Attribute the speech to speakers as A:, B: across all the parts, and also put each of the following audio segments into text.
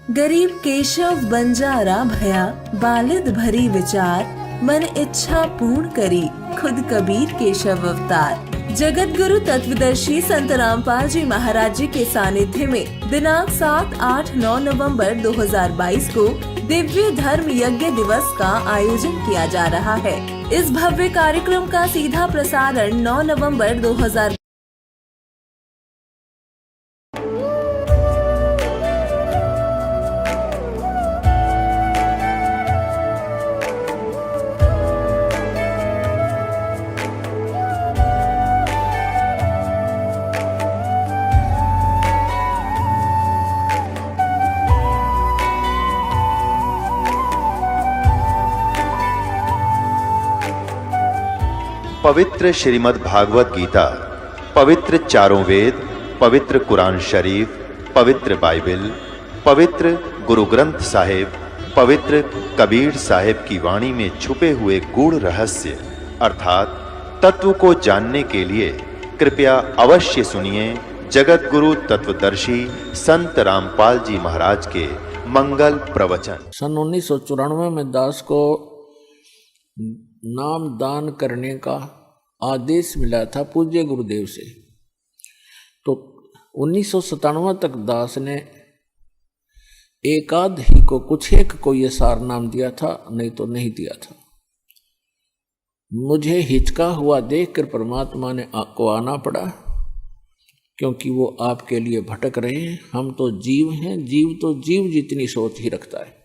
A: गरीब केशव बंजारा भया, बालिद भरी विचार, मन इच्छा पूर्ण करी, खुद कबीर केशव अवतार। जगत गुरु तत्वदर्शी संत रामपाल जी महाराज जी के सानिध्य में दिनांक 7, 8, 9 नवंबर 2022 को दिव्य धर्म यज्ञ दिवस का आयोजन किया जा रहा है। इस भव्य कार्यक्रम का सीधा प्रसारण 9 नवंबर 2022
B: पवित्र श्रीमद् भागवत गीता, पवित्र चारों वेद, पवित्र कुरान शरीफ, पवित्र बाइबल, पवित्र गुरु ग्रंथ साहिब, पवित्र कबीर साहिब की वाणी में छुपे हुए गूढ़ रहस्य अर्थात तत्व को जानने के लिए कृपया अवश्य सुनिए जगत गुरु तत्वदर्शी संत रामपाल जी महाराज के मंगल प्रवचन।
C: सन 1994 में दास को नाम दान करने का आदेश मिला था पूज्य गुरुदेव से। तो 1997 तक दास ने एकाध ही को कुछ एक को ये सार नाम दिया था, नहीं तो नहीं दिया था। मुझे हिचका हुआ देखकर परमात्मा ने आपको आना पड़ा, क्योंकि वो आपके लिए भटक रहे हैं। हम तो जीव हैं, जीव तो जीव जितनी सोच ही रखता है।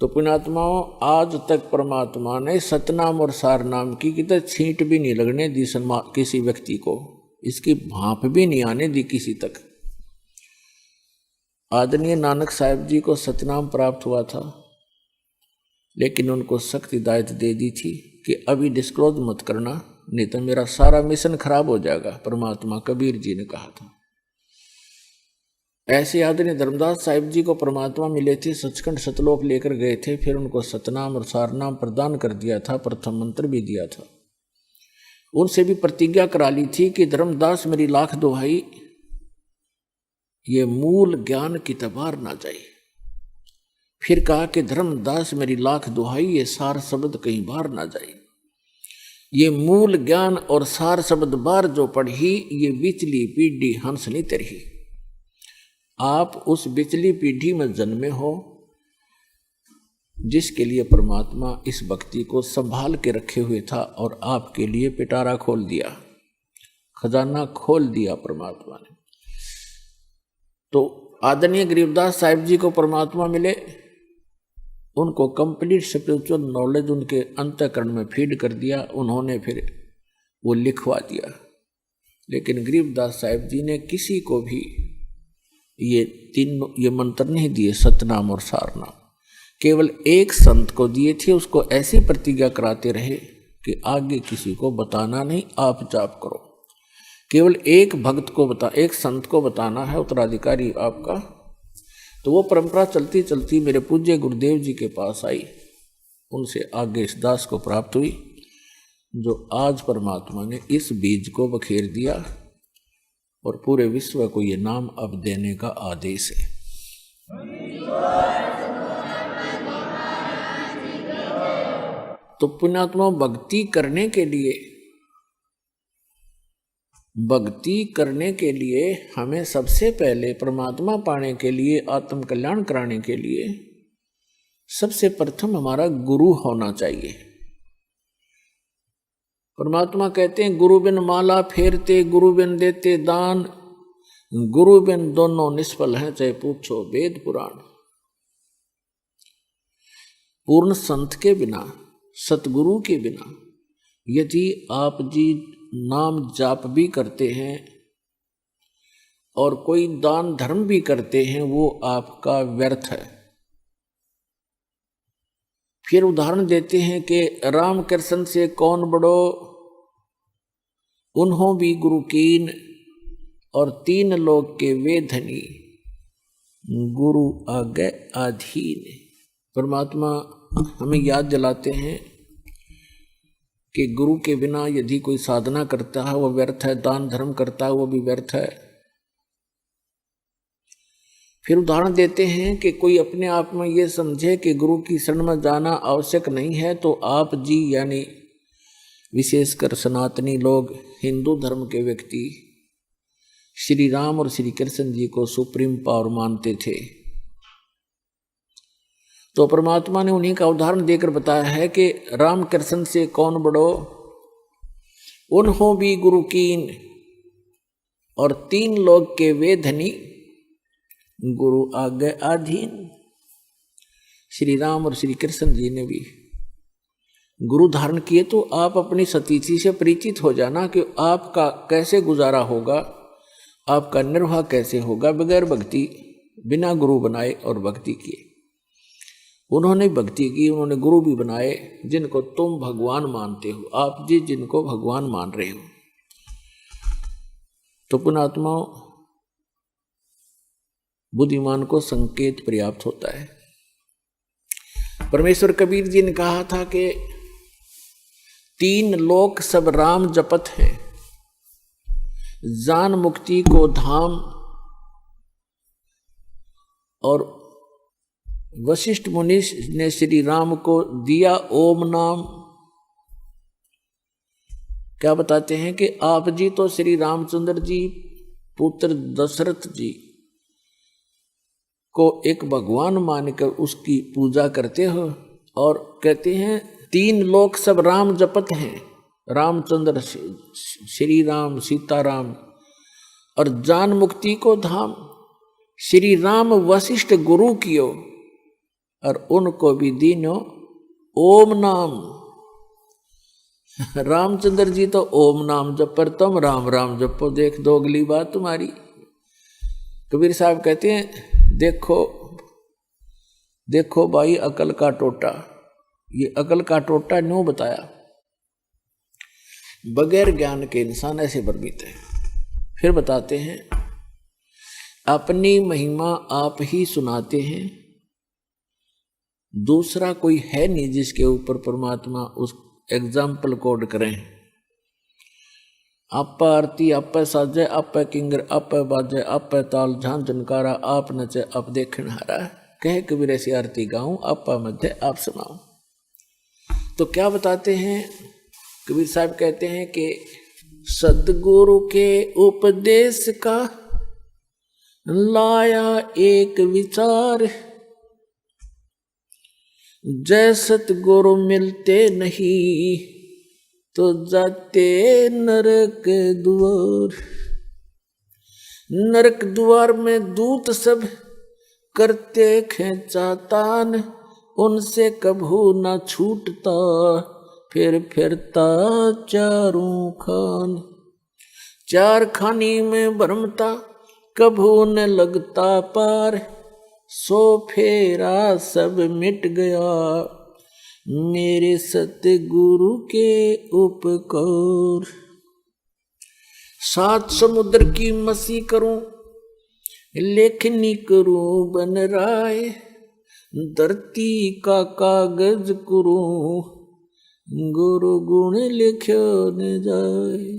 C: तो पुण्यात्माओं, आज तक परमात्मा ने सतनाम और सारनाम की कितने छींट भी नहीं लगने दी किसी व्यक्ति को, इसकी भाप भी नहीं आने दी किसी तक। आदरणीय नानक साहिब जी को सतनाम प्राप्त हुआ था, लेकिन उनको सख्त हिदायत दे दी थी कि अभी डिस्क्लोज मत करना, नहीं तो मेरा सारा मिशन खराब हो जाएगा, परमात्मा कबीर जी ने कहा था। ऐसे आदरणीय धर्मदास साहिब जी को परमात्मा मिले थे, सचखंड सतलोक लेकर गए थे, फिर उनको सतनाम और सारनाम प्रदान कर दिया था, प्रथम मंत्र भी दिया था। उनसे भी प्रतिज्ञा करा ली थी कि धर्मदास मेरी लाख दुहाई, ये मूल ज्ञान की तबार ना जाए। फिर कहा कि धर्मदास मेरी लाख दुहाई, ये सार शब्द कहीं बाहर ना जाए। ये मूल ज्ञान और सार शब्द बार जो पढ़ी, ये बिचली पीढ़ी हंस नहीं तरही। आप उस बिचली पीढ़ी में जन्मे हो जिसके लिए परमात्मा इस भक्ति को संभाल के रखे हुए था, और आपके लिए पिटारा खोल दिया, खजाना खोल दिया परमात्मा ने। तो आदरणीय गरीबदास साहिब जी को परमात्मा मिले, उनको कंप्लीट स्पिरिचुअल नॉलेज उनके अंतःकरण में फीड कर दिया, उन्होंने फिर वो लिखवा दिया। लेकिन गरीबदास साहिब जी ने किसी को भी ये मंत्र नहीं दिए, सतनाम और सारनाम। केवल एक संत को दिए थे, उसको ऐसी प्रतिज्ञा कराते रहे कि आगे किसी को बताना नहीं, आप जाप करो। केवल एक भक्त को एक संत को बताना है, उत्तराधिकारी आपका। तो वो परंपरा चलती चलती मेरे पूज्य गुरुदेव जी के पास आई, उनसे आगे इस दास को प्राप्त हुई, जो आज परमात्मा ने इस बीज को बखेर दिया और पूरे विश्व को ये नाम अब देने का आदेश है। तो पुण्यात्मा, भक्ति करने के लिए हमें सबसे पहले परमात्मा पाने के लिए, आत्म कल्याण कराने के लिए सबसे प्रथम हमारा गुरु होना चाहिए। परमात्मा कहते हैं, गुरु बिन माला फेरते, गुरु बिन देते दान, गुरु बिन दोनों निष्फल हैं, चाहे पूछो वेद पुराण। पूर्ण संत के बिना, सतगुरु के बिना यदि आप जी नाम जाप भी करते हैं और कोई दान धर्म भी करते हैं, वो आपका व्यर्थ है। फिर उदाहरण देते हैं कि राम कृष्ण से कौन बड़ो, उन्हों भी गुरु कीन, और तीन लोग के वे धनी, गुरु आगे अधीन। परमात्मा हमें याद दिलाते हैं कि गुरु के बिना यदि कोई साधना करता है वो व्यर्थ है, दान धर्म करता है वो भी व्यर्थ है। फिर उदाहरण देते हैं कि कोई अपने आप में ये समझे कि गुरु की शरण में जाना आवश्यक नहीं है, तो आप जी यानी विशेषकर सनातनी लोग, हिंदू धर्म के व्यक्ति श्री राम और श्री कृष्ण जी को सुप्रीम पावर मानते थे। तो परमात्मा ने उन्हीं का उदाहरण देकर बताया है कि राम कृष्ण से कौन बड़ो, उन्हों भी गुरु कीन, और 3 लोग के वे धनी, गुरु आगे आधीन। श्री राम और श्री कृष्ण जी ने भी गुरु धारण किए। तो आप अपनी सतीथि से परिचित हो जाना कि आपका कैसे गुजारा होगा, आपका निर्वाह कैसे होगा बगैर भक्ति, बिना गुरु बनाए और भक्ति किए। उन्होंने भक्ति की, उन्होंने गुरु भी बनाए जिनको तुम भगवान मानते हो, आप जी जिनको भगवान मान रहे हो। तो पुण्यात्माओं, बुद्धिमान को संकेत पर्याप्त होता है। परमेश्वर कबीर जी ने कहा था कि 3 लोक सब राम जपत हैं, जान मुक्ति को धाम। और वशिष्ठ मुनि ने श्री राम को दिया ओम नाम। क्या बताते हैं कि आप जी तो श्री रामचंद्र जी पुत्र दशरथ जी को एक भगवान मानकर उसकी पूजा करते हो, और कहते हैं 3 लोक सब राम जपत हैं, रामचंद्र श्री राम सीताराम, और जान मुक्ति को धाम। श्री राम वशिष्ठ गुरु कियो, और उनको भी दीनो ओम नाम। रामचंद्र जी तो ओम नाम जप, पर तुम राम राम जपो, देख दोगली बात तुम्हारी। कबीर साहब कहते हैं देखो देखो भाई अकल का टोटा। ये अकल का टोटा न्यों बताया, बगैर ज्ञान के इंसान ऐसे भ्रमित है। फिर बताते हैं अपनी महिमा आप ही सुनाते हैं, दूसरा कोई है नहीं जिसके ऊपर परमात्मा उस एग्जाम्पल कोड करें। आप आरती आप साजे, आप किंगर आप बाजे, आप ताल झांझ झनकारा, आप नचे आप देखन हारा, कहे कबीर ऐसी आरती गाऊं, आप मध्य आप सुनाऊं। तो क्या बताते हैं कबीर साहब, कहते हैं कि सदगुरु के उपदेश का लाया एक विचार, जय सतगुरु मिलते नहीं तो जाते नरक द्वार। नरक द्वार में दूत सब करते खेचातान, उनसे कभू न छूटता फिर फिरता चारों खान। 4 खानी में भरमता कभू न लगता पार, सो फेरा सब मिट गया मेरे सतगुरु के उपकार। 7 समुद्र की मसी करूं, लेखनी करूं बन राय, धरती का कागज करूं, गुरु गुण लिख्यो न जाए।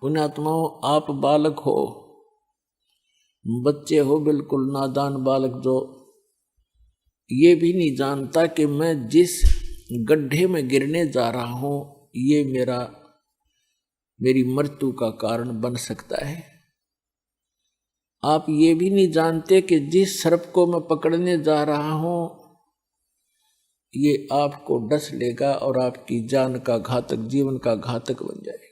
C: पुण्यात्माओं, आप बालक हो, बच्चे हो, बिल्कुल नादान बालक, जो ये भी नहीं जानता कि मैं जिस गड्ढे में गिरने जा रहा हूं ये मेरी मृत्यु का कारण बन सकता है। आप ये भी नहीं जानते कि जिस सर्प को मैं पकड़ने जा रहा हूं ये आपको डस लेगा और आपकी जान का घातक, जीवन का घातक बन जाएगा।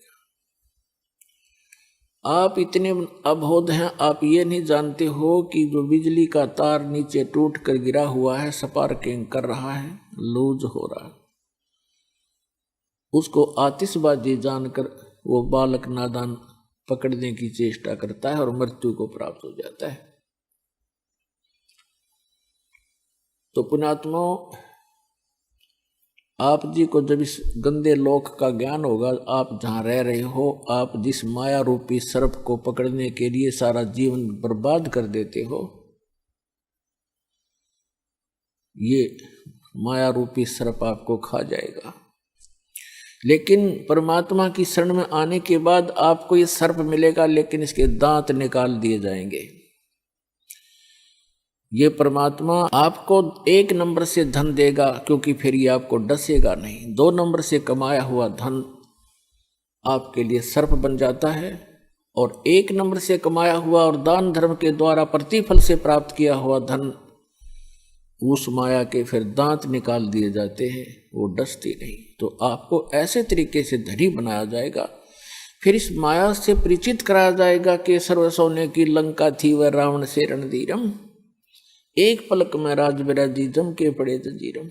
C: आप इतने अबोध हैं, आप ये नहीं जानते हो कि जो बिजली का तार नीचे टूट कर गिरा हुआ है, स्पार्किंग कर रहा है, लूज हो रहा है, उसको आतिशबाजी जानकर वो बालक नादान पकड़ने की चेष्टा करता है और मृत्यु को प्राप्त हो जाता है। तो पुण्यात्माओं, आप जी को जब इस गंदे लोक का ज्ञान होगा, आप जहाँ रह रहे हो, आप जिस माया रूपी सर्प को पकड़ने के लिए सारा जीवन बर्बाद कर देते हो, ये माया रूपी सर्प आपको खा जाएगा। लेकिन परमात्मा की शरण में आने के बाद आपको ये सर्प मिलेगा, लेकिन इसके दांत निकाल दिए जाएंगे। ये परमात्मा आपको 1 नंबर से धन देगा, क्योंकि फिर ये आपको डसेगा नहीं। 2 नंबर से कमाया हुआ धन आपके लिए सर्प बन जाता है, और 1 नंबर से कमाया हुआ और दान धर्म के द्वारा प्रतिफल से प्राप्त किया हुआ धन, उस माया के फिर दांत निकाल दिए जाते हैं, वो डसती नहीं। तो आपको ऐसे तरीके से धनी बनाया जाएगा, फिर इस माया से परिचित कराया जाएगा कि सर्व सोने की लंका थी वह रावण से रणधीरम, एक पलक में राज बिराजी जम के पड़े जंजीरम।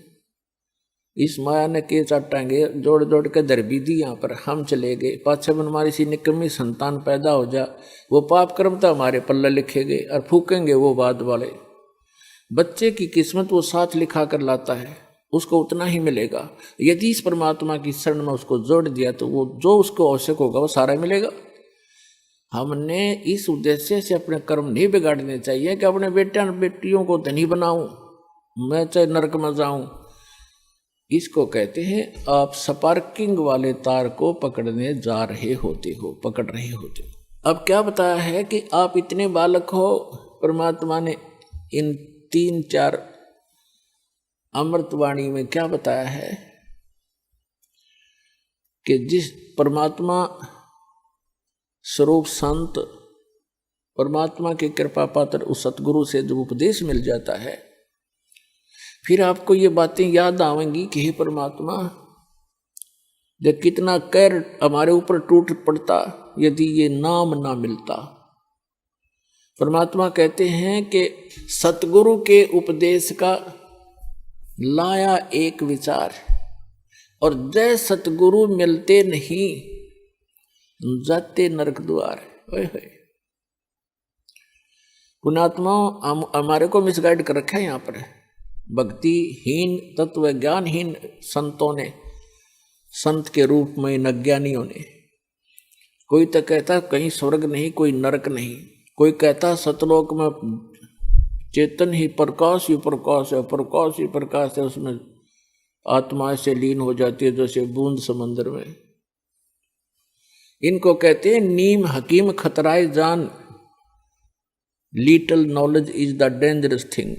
C: इस माया ने के चाटांगे जोड़ जोड़ के दर भी दी, यहाँ पर हम चले गए। पाछे बन हमारी सी निकम्मी संतान पैदा हो जा, वो पाप कर्म तो हमारे पल्ले लिखे गए और फूकेंगे वो बाद वाले। बच्चे की किस्मत वो साथ लिखा कर लाता है, उसको उतना ही मिलेगा। यदि इस परमात्मा की शरण में उसको जोड़ दिया तो वो जो उसको आवश्यक होगा वो सारा मिलेगा। हमने इस उद्देश्य से अपने कर्म नहीं बिगाड़ने चाहिए कि अपने बेटे और बेटियों को धनी बनाऊं, मैं चाहे नरक में जाऊं। इसको कहते हैं आप स्पार्किंग वाले तार को पकड़ने जा रहे होते हो, पकड़ रहे होते हो। अब क्या बताया है कि आप इतने बालक हो, परमात्मा ने इन 3-4 अमृतवाणी में क्या बताया है कि जिस परमात्मा स्वरूप संत, परमात्मा की कृपा पात्र उस सतगुरु से जब उपदेश मिल जाता है, फिर आपको ये बातें याद आवेंगी कि हे परमात्मा, जब कितना कहर हमारे ऊपर टूट पड़ता यदि ये नाम ना मिलता। परमात्मा कहते हैं कि सतगुरु के उपदेश का लाया एक विचार, और जय सतगुरु मिलते नहीं जाते नरक द्वार। पुण्यात्मा हमारे को मिसगाइड कर रखा है यहाँ पर। भक्तिहीन तत्व ज्ञानहीन संतों ने, संत के रूप में इन अज्ञानियों ने, कोई तो कहता कहीं स्वर्ग नहीं कोई नरक नहीं, कोई कहता सतलोक में चेतन ही प्रकाश ही प्रकाश है, प्रकाश ही प्रकाश है, उसमें आत्मा से लीन हो जाती है जैसे बूंद समंदर में। इनको कहते हैं नीम हकीम खतराए जान, little knowledge is the dangerous thing.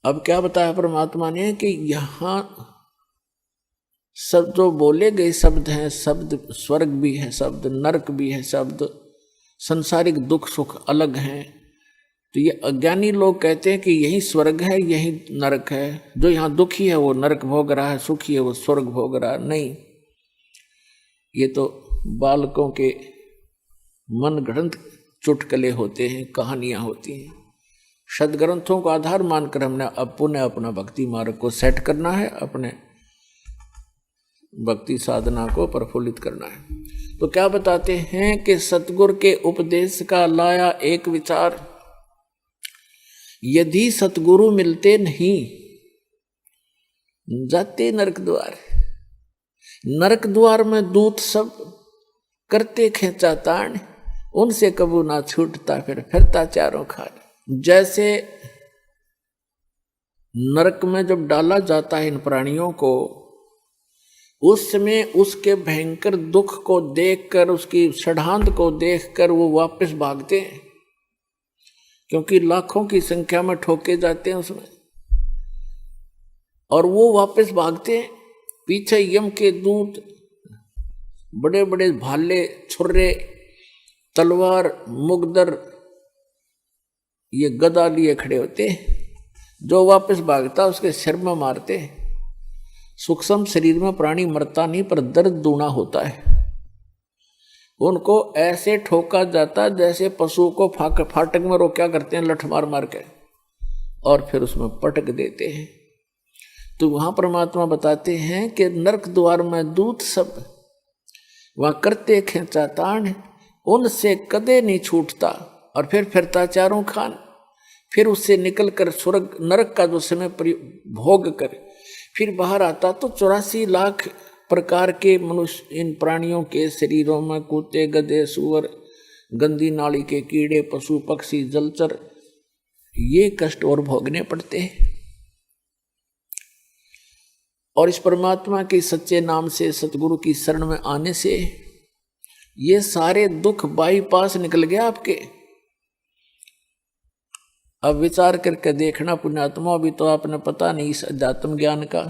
C: अब क्या बताया परमात्मा ने कि यहाँ सब जो बोले गए शब्द हैं, शब्द स्वर्ग भी है, शब्द नरक भी है, शब्द संसारिक दुख सुख अलग हैं। तो ये अज्ञानी लोग कहते हैं कि यही स्वर्ग है यही नरक है, जो यहाँ दुखी है वो नरक भोग रहा है, सुखी है वो स्वर्ग भोग रहा है। नहीं, ये तो बालकों के मन गढ़ंत चुटकले होते हैं, कहानियां होती हैं। सदग्रंथों को आधार मानकर हमने अब पुनः अपना भक्ति मार्ग को सेट करना है, अपने भक्ति साधना को प्रफुल्लित करना है। तो क्या बताते हैं कि सतगुरु के उपदेश का लाया एक विचार, यदि सतगुरु मिलते नहीं जाते नरक द्वार। नरक द्वार में दूत सब करते खेचा ताण, उनसे कबू ना छूटता फिर फिरता चारों खान। जैसे नरक में जब डाला जाता है इन प्राणियों को, उस समय उसके भयंकर दुख को देखकर, उसकी षड्हांत को देखकर वो वापस भागते हैं, क्योंकि लाखों की संख्या में ठोके जाते हैं उसमें, और वो वापस भागते हैं। पीछे यम के दूत बड़े बड़े भाले, छुर्रे, तलवार, मुगदर, ये गदा लिए खड़े होते हैं। जो वापस भागता उसके सिर में मारते। सूक्ष्म शरीर में प्राणी मरता नहीं पर दर्द दूना होता है। उनको ऐसे ठोका जाता जैसे पशु को फाटक में रोका करते हैं लठ मार मार के, और फिर उसमें पटक देते हैं। तो वहां परमात्मा बताते हैं कि नरक द्वार में दूत सब वहां करते खेचा ताण, उनसे कदे नहीं छूटता, और फिर फिरता चारों खान। फिर उससे निकलकर स्वर्ग नरक का जो समय भोग कर फिर बाहर आता तो 84 लाख प्रकार के मनुष्य इन प्राणियों के शरीरों में, कुत्ते, गधे, सूअर, गंदी नाली के कीड़े, पशु पक्षी, जलचर, ये कष्ट और भोगने पड़ते हैं। और इस परमात्मा के सच्चे नाम से सतगुरु की शरण में आने से ये सारे दुख बाईपास निकल गया आपके। अब विचार करके देखना पुण्यात्मा, भी तो आपने पता नहीं इस अध्यात्म ज्ञान का,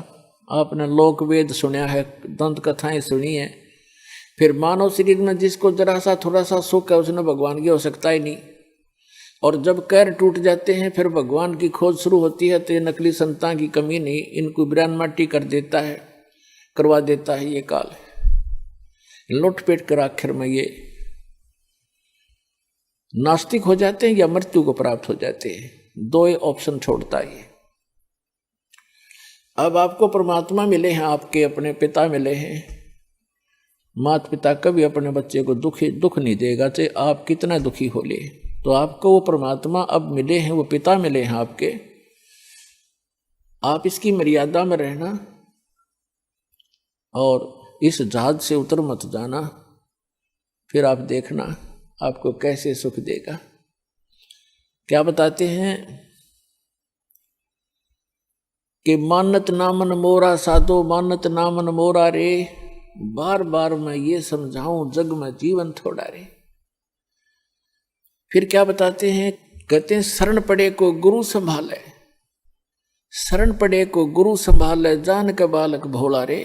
C: आपने लोक वेद सुना है, दंत कथाएं सुनी है, फिर मानव शरीर में जिसको जरा सा थोड़ा सा सुख है उसने भगवान की हो सकता ही नहीं। और जब कैर टूट जाते हैं फिर भगवान की खोज शुरू होती है, तो ये नकली संतान की कमी नहीं, इनको बिरान माटी कर देता है, करवा देता है ये काल। लुटपेट कर आखिर में ये नास्तिक हो जाते हैं या मृत्यु को प्राप्त हो जाते हैं। दो ही ऑप्शन छोड़ता है। अब आपको परमात्मा मिले हैं, आपके अपने पिता मिले हैं। माता पिता कभी अपने बच्चे को दुख नहीं देगा, चाहे आप कितना दुखी हो ले। तो आपको वो परमात्मा अब मिले हैं, वो पिता मिले हैं आपके। आप इसकी मर्यादा में रहना और इस जहाज से उतर मत जाना, फिर आप देखना आपको कैसे सुख देगा। क्या बताते हैं कि मानत नामन मोरा साधो, मानत नामन मोरा रे, बार बार मैं ये समझाऊं जग में जीवन थोड़ा रे। फिर क्या बताते हैं, कहते हैं शरण पड़े को गुरु संभाले, शरण पड़े को गुरु संभाले, जान के बालक भोला रे।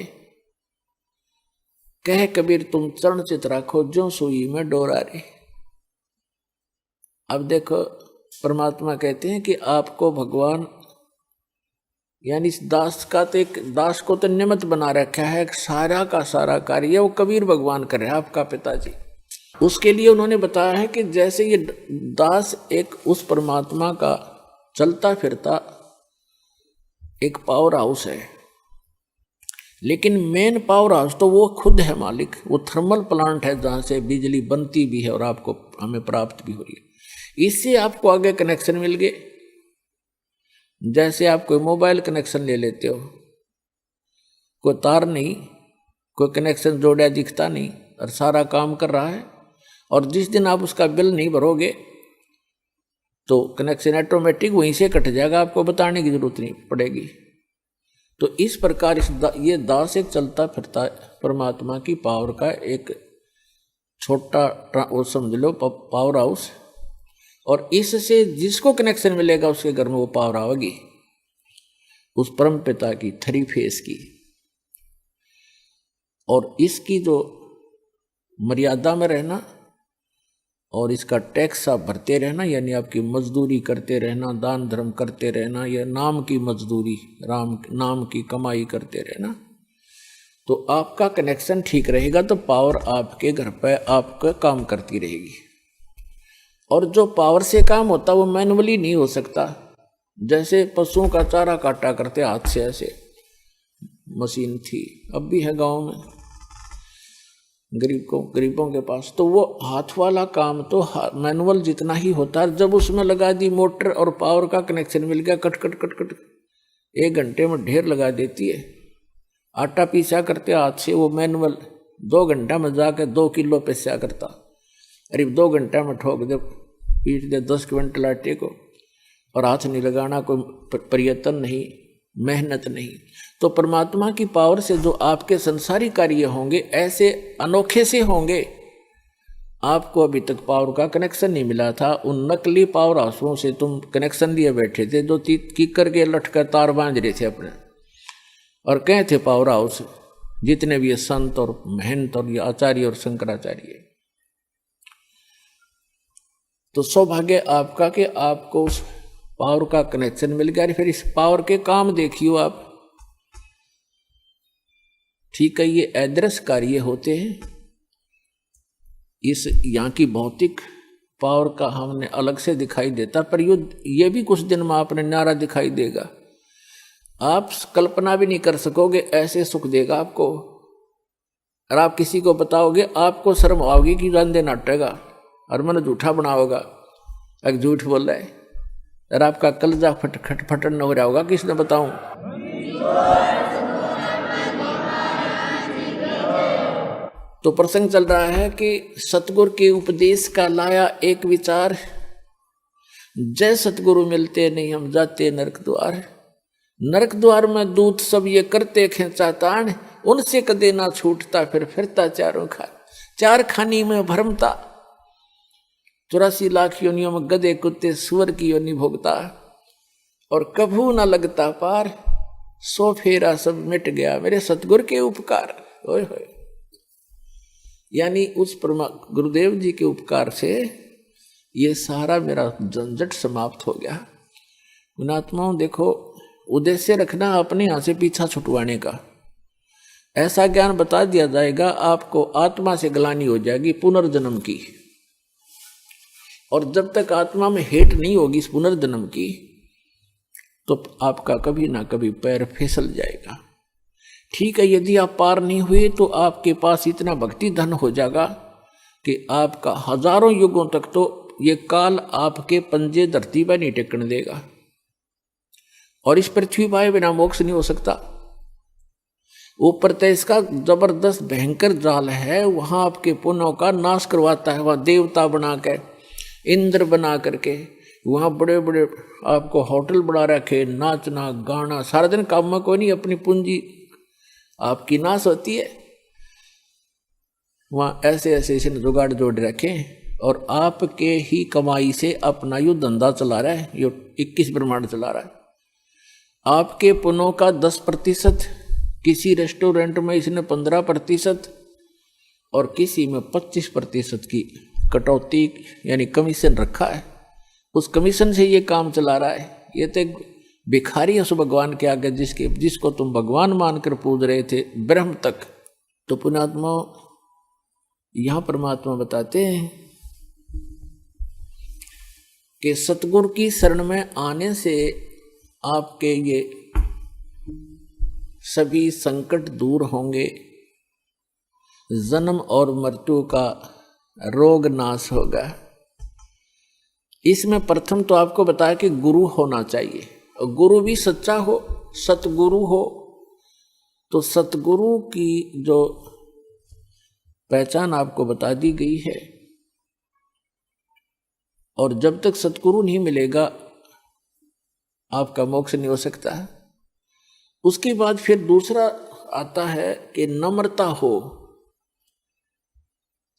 C: कह कबीर तुम चरण चित राखो, जो सुई में डोरा रे। अब देखो परमात्मा कहते हैं कि आपको भगवान यानी इस दास का, तो एक दास को तो निमित्त बना रखा है, सारा का सारा कार्य वो कबीर भगवान कर रहे हैं, आपका पिताजी। उसके लिए उन्होंने बताया है कि जैसे ये दास एक उस परमात्मा का चलता फिरता एक पावर हाउस है, लेकिन मेन पावर हाउस तो वो खुद है मालिक। वो थर्मल प्लांट है जहाँ से बिजली बनती भी है और आपको हमें प्राप्त भी हो रही है। इससे आपको आगे कनेक्शन मिल गए। जैसे आप कोई मोबाइल कनेक्शन ले लेते हो, कोई तार नहीं, कोई कनेक्शन जोड़ा दिखता नहीं और सारा काम कर रहा है, और जिस दिन आप उसका बिल नहीं भरोगे तो कनेक्शन ऑटोमेटिक वहीं से कट जाएगा, आपको बताने की जरूरत नहीं पड़ेगी। तो इस प्रकार ये दास एक चलता फिरता परमात्मा की पावर का एक छोटा वो समझ लो पावर हाउस, और इससे जिसको कनेक्शन मिलेगा उसके घर में वो पावर आएगी, उस परम पिता की थ्री फेस की। और इसकी जो मर्यादा में रहना और इसका टैक्स आप भरते रहना, यानी आपकी मजदूरी करते रहना, दान धर्म करते रहना, या नाम की मजदूरी, नाम की कमाई करते रहना, तो आपका कनेक्शन ठीक रहेगा, तो पावर आपके घर पर आपका काम करती रहेगी। और जो पावर से काम होता वो मैनुअली नहीं हो सकता। जैसे पशुओं का चारा काटा करते हाथ से, ऐसे मशीन थी, अब भी है गांव में गरीबों के पास, तो वो हाथ वाला काम तो मैनुअल जितना ही होता है। जब उसमें लगा दी मोटर और पावर का कनेक्शन मिल गया, कट कट कट कट 1 घंटे में ढेर लगा देती है। आटा पीसा करते हाथ से, वो मैनुअल 2 घंटा में जाकर 2 किलो पीसा करता। अरे 2 घंटा में ठोक दे, पीट दे 10 क्विंटल आटे को, और हाथ नहीं लगाना, कोई प्रयत्न नहीं, मेहनत नहीं। तो परमात्मा की पावर से जो आपके संसारी कार्य होंगे ऐसे अनोखे से होंगे। आपको अभी तक पावर का कनेक्शन नहीं मिला था, उन नकली पावर हाउसों से तुम कनेक्शन लिए बैठे थे, जो कीकर के लटकर तार बांध रहे थे अपने, और कहे थे पावर हाउस जितने भी संत और महंत और ये आचार्य और शंकराचार्य। तो सौभाग्य आपका कि आपको उस पावर का कनेक्शन मिल गया। फिर इस पावर के काम देखियो आप, ठीक है, ये अदृश्य कार्य होते हैं। इस यहाँ की भौतिक पावर का हमने अलग से दिखाई देता, पर ये भी कुछ दिन में आपने न्यारा दिखाई देगा। आप कल्पना भी नहीं कर सकोगे, ऐसे सुख देगा आपको। और आप किसी को बताओगे, आपको शर्म आओगी कि जान नाटेगा और मन झूठा बनाओगा, एक झूठ बोल रहा है, और आपका कलजा फटन न हो रहा होगा, किसने बताऊं। तो प्रसंग चल रहा है कि सतगुरु के उपदेश का लाया एक विचार, जय सतगुरु मिलते नहीं हम जाते नरक द्वार। नरक द्वार में दूत सब ये करते खेचा तान, उनसे कदे ना छूटता, फिर फिरता चार खानी में भरमता। 84 लाख योनियों में गधे कुत्ते सुअर की योनि भोगता, और कभू न लगता पार, 100 फेरा सब मिट गया मेरे सतगुरु के उपकार। ओए होए, यानी उस गुरुदेव जी के उपकार से ये सारा मेरा झंझट समाप्त हो गया। गुणात्माओं देखो, उद्देश्य रखना अपने यहाँ से पीछा छुटवाने का। ऐसा ज्ञान बता दिया जाएगा, आपको आत्मा से ग्लानि हो जाएगी पुनर्जन्म की, और जब तक आत्मा में हेट नहीं होगी इस पुनर्जन्म की, तो आपका कभी ना कभी पैर फिसल जाएगा। ठीक है, यदि आप पार नहीं हुए तो आपके पास इतना भक्ति धन हो जाएगा कि आपका हजारों युगों तक तो ये काल आपके पंजे धरती पर नहीं टेकने देगा, और इस पृथ्वी पर बिना मोक्ष नहीं हो सकता। ऊपर तो इसका जबरदस्त भयंकर जाल है, वहां आपके पुण्यों का नाश करवाता है। वहां देवता बना के, इंद्र बना करके, वहां बड़े बड़े आपको होटल बना रखे, नाचना गाना, सारा दिन काम में कोई नहीं, अपनी पूंजी आपकी नाश होती है। वहां ऐसे ऐसे जुगाड़ जोड़ रखे, और आपके ही कमाई से अपना यू धंधा चला रहा है, यो 21 ब्रह्मांड चला रहा है। आपके पुण्यों का 10%, किसी रेस्टोरेंट में इसने 15%, और किसी में 25% की कटौती यानी कमीशन रखा है। उस कमीशन से ये काम चला रहा है। ये तो भिखारी है उस भगवान के आगे, जिसको तुम भगवान मानकर पूज रहे थे ब्रह्म तक। तो पुण्यात्मा, यहां परमात्मा बताते हैं कि सतगुरु की शरण में आने से आपके ये सभी संकट दूर होंगे, जन्म और मृत्यु का रोग नाश होगा। इसमें प्रथम तो आपको बताया कि गुरु होना चाहिए, और गुरु भी सच्चा हो, सतगुरु हो। तो सतगुरु की जो पहचान आपको बता दी गई है, और जब तक सतगुरु नहीं मिलेगा आपका मोक्ष नहीं हो सकता है। उसके बाद फिर दूसरा आता है कि नम्रता हो।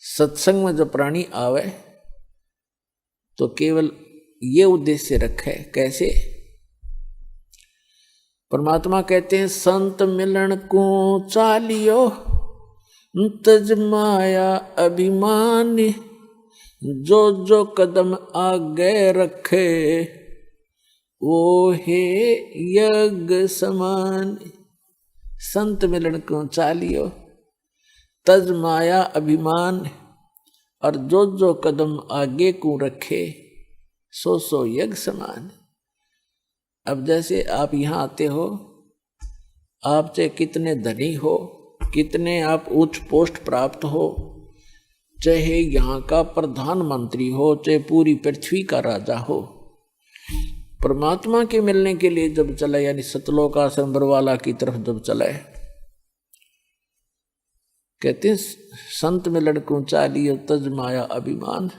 C: सत्संग में जब प्राणी आवे तो केवल ये उद्देश्य रखे। कैसे? परमात्मा कहते हैं, संत मिलन को चालियो तज माया अभिमान, जो जो कदम आगे रखे वो हे यज्ञ समान। संत मिलन को चालियो तज माया अभिमान, और जो जो कदम आगे को रखे सो सो यज्ञ समान। अब जैसे आप यहाँ आते हो, आप चाहे कितने धनी हो, कितने आप उच्च पोस्ट प्राप्त हो, चाहे यहाँ का प्रधानमंत्री हो, चाहे पूरी पृथ्वी का राजा हो, परमात्मा के मिलने के लिए जब चले, यानी सतलोक आश्रम बरवाला की तरफ जब चले, कहते हैं संत मिलन को चालियो तज माया अभिमान।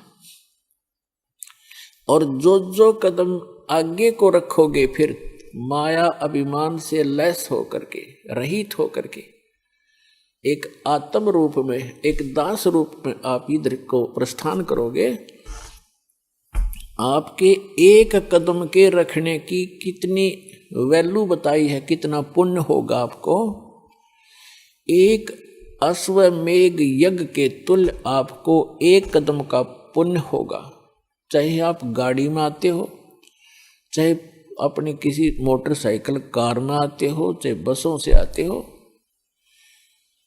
C: और जो जो कदम आगे को रखोगे, फिर माया अभिमान से लैस होकर के, रहित होकर के, एक आत्म रूप में, एक दास रूप में आप इधर को प्रस्थान करोगे। आपके एक कदम के रखने की कितनी वैल्यू बताई है, कितना पुण्य होगा आपको। एक अश्वमेघ यज्ञ के तुल्य आपको एक कदम का पुण्य होगा। चाहे आप गाड़ी में आते हो, चाहे अपनी किसी मोटरसाइकिल कार में आते हो, चाहे बसों से आते हो,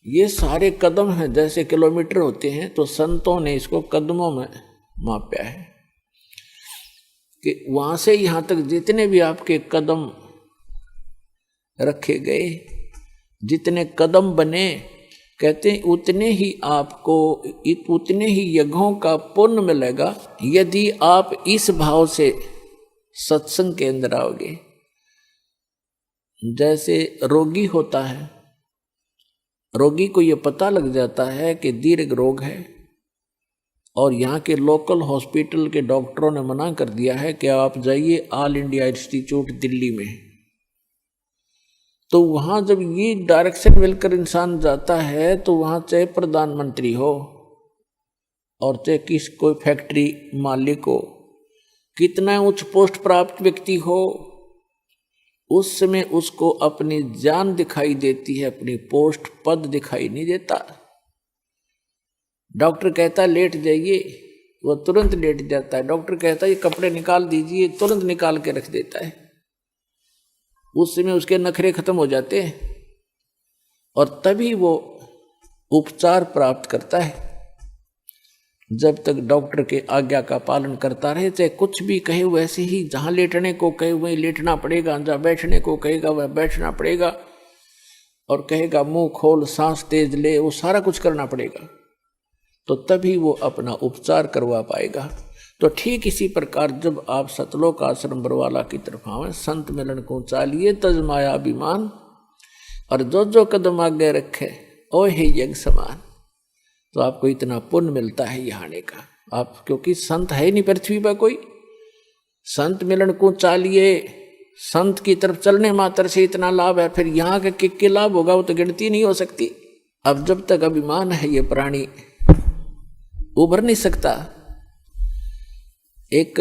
C: ये सारे कदम हैं। जैसे किलोमीटर होते हैं, तो संतों ने इसको कदमों में मापा है कि वहां से यहां तक जितने भी आपके कदम रखे गए, जितने कदम बने, कहते हैं उतने ही आपको, उतने ही यज्ञों का पुण्य मिलेगा यदि आप इस भाव से सत्संग के अंदर आओगे। जैसे रोगी होता है, रोगी को यह पता लग जाता है कि दीर्घ रोग है, और यहाँ के लोकल हॉस्पिटल के डॉक्टरों ने मना कर दिया है कि आप जाइए ऑल इंडिया इंस्टीट्यूट दिल्ली में, तो वहां जब ये डायरेक्शन मिलकर इंसान जाता है तो वहां चाहे प्रधानमंत्री हो और चाहे किस कोई फैक्ट्री मालिक हो, कितना उच्च पोस्ट प्राप्त व्यक्ति हो, उस समय उसको अपनी जान दिखाई देती है, अपनी पोस्ट पद दिखाई नहीं देता। डॉक्टर कहता लेट जाइए, वो तुरंत लेट जाता है। डॉक्टर कहता ये कपड़े निकाल दीजिए, तुरंत निकाल के रख देता है। उस समय उसके नखरे खत्म हो जाते हैं और तभी वो उपचार प्राप्त करता है। जब तक डॉक्टर के आज्ञा का पालन करता रहे, चाहे कुछ भी कहे वैसे ही, जहां लेटने को कहे वहीं लेटना पड़ेगा, जहां बैठने को कहेगा वह बैठना पड़ेगा, और कहेगा मुंह खोल सांस तेज ले, वो सारा कुछ करना पड़ेगा, तो तभी वो अपना उपचार करवा पाएगा। तो ठीक इसी प्रकार जब आप सतलोक आश्रम बरवाला की तरफ आवे, संत मिलन को चालिए तजमाया अभिमान, और जो जो कदम आगे रखे ओ हे यज्ञ समान, तो आपको इतना पुण्य मिलता है यहाँ आने का। आप क्योंकि संत है नहीं पृथ्वी पर कोई, संत मिलन को चालिए, संत की तरफ चलने मात्र से इतना लाभ है, फिर यहाँ का किक लाभ होगा वो तो गिनती नहीं हो सकती। अब जब तक अभिमान है ये प्राणी उभर नहीं सकता। एक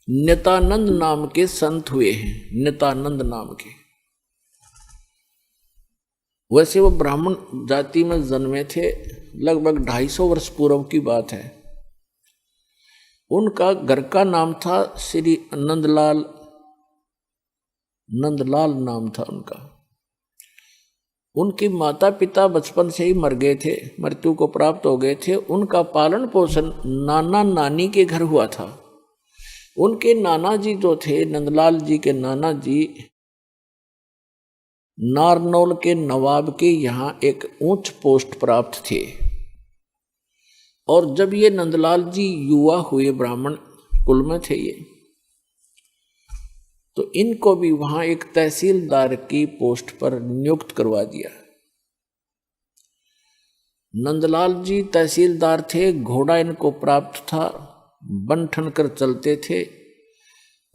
C: नित्यानंद नाम के संत हुए हैं, नित्यानंद नाम के। वैसे वो ब्राह्मण जाति में जन्मे थे, लगभग 250 वर्ष पूर्व की बात है। उनका घर का नाम था श्री नंदलाल, नंदलाल नाम था उनका। उनके माता पिता बचपन से ही मर गए थे, मृत्यु को प्राप्त हो गए थे। उनका पालन पोषण नाना नानी के घर हुआ था। उनके नाना जी जो थे, नंदलाल जी के नाना जी नारनौल के नवाब के यहाँ एक उच्च पोस्ट प्राप्त थे। और जब ये नंदलाल जी युवा हुए, ब्राह्मण कुल में थे ये, तो इनको भी वहां एक तहसीलदार की पोस्ट पर नियुक्त करवा दिया। नंदलाल जी तहसीलदार थे, घोड़ा इनको प्राप्त था, बन ठन कर चलते थे।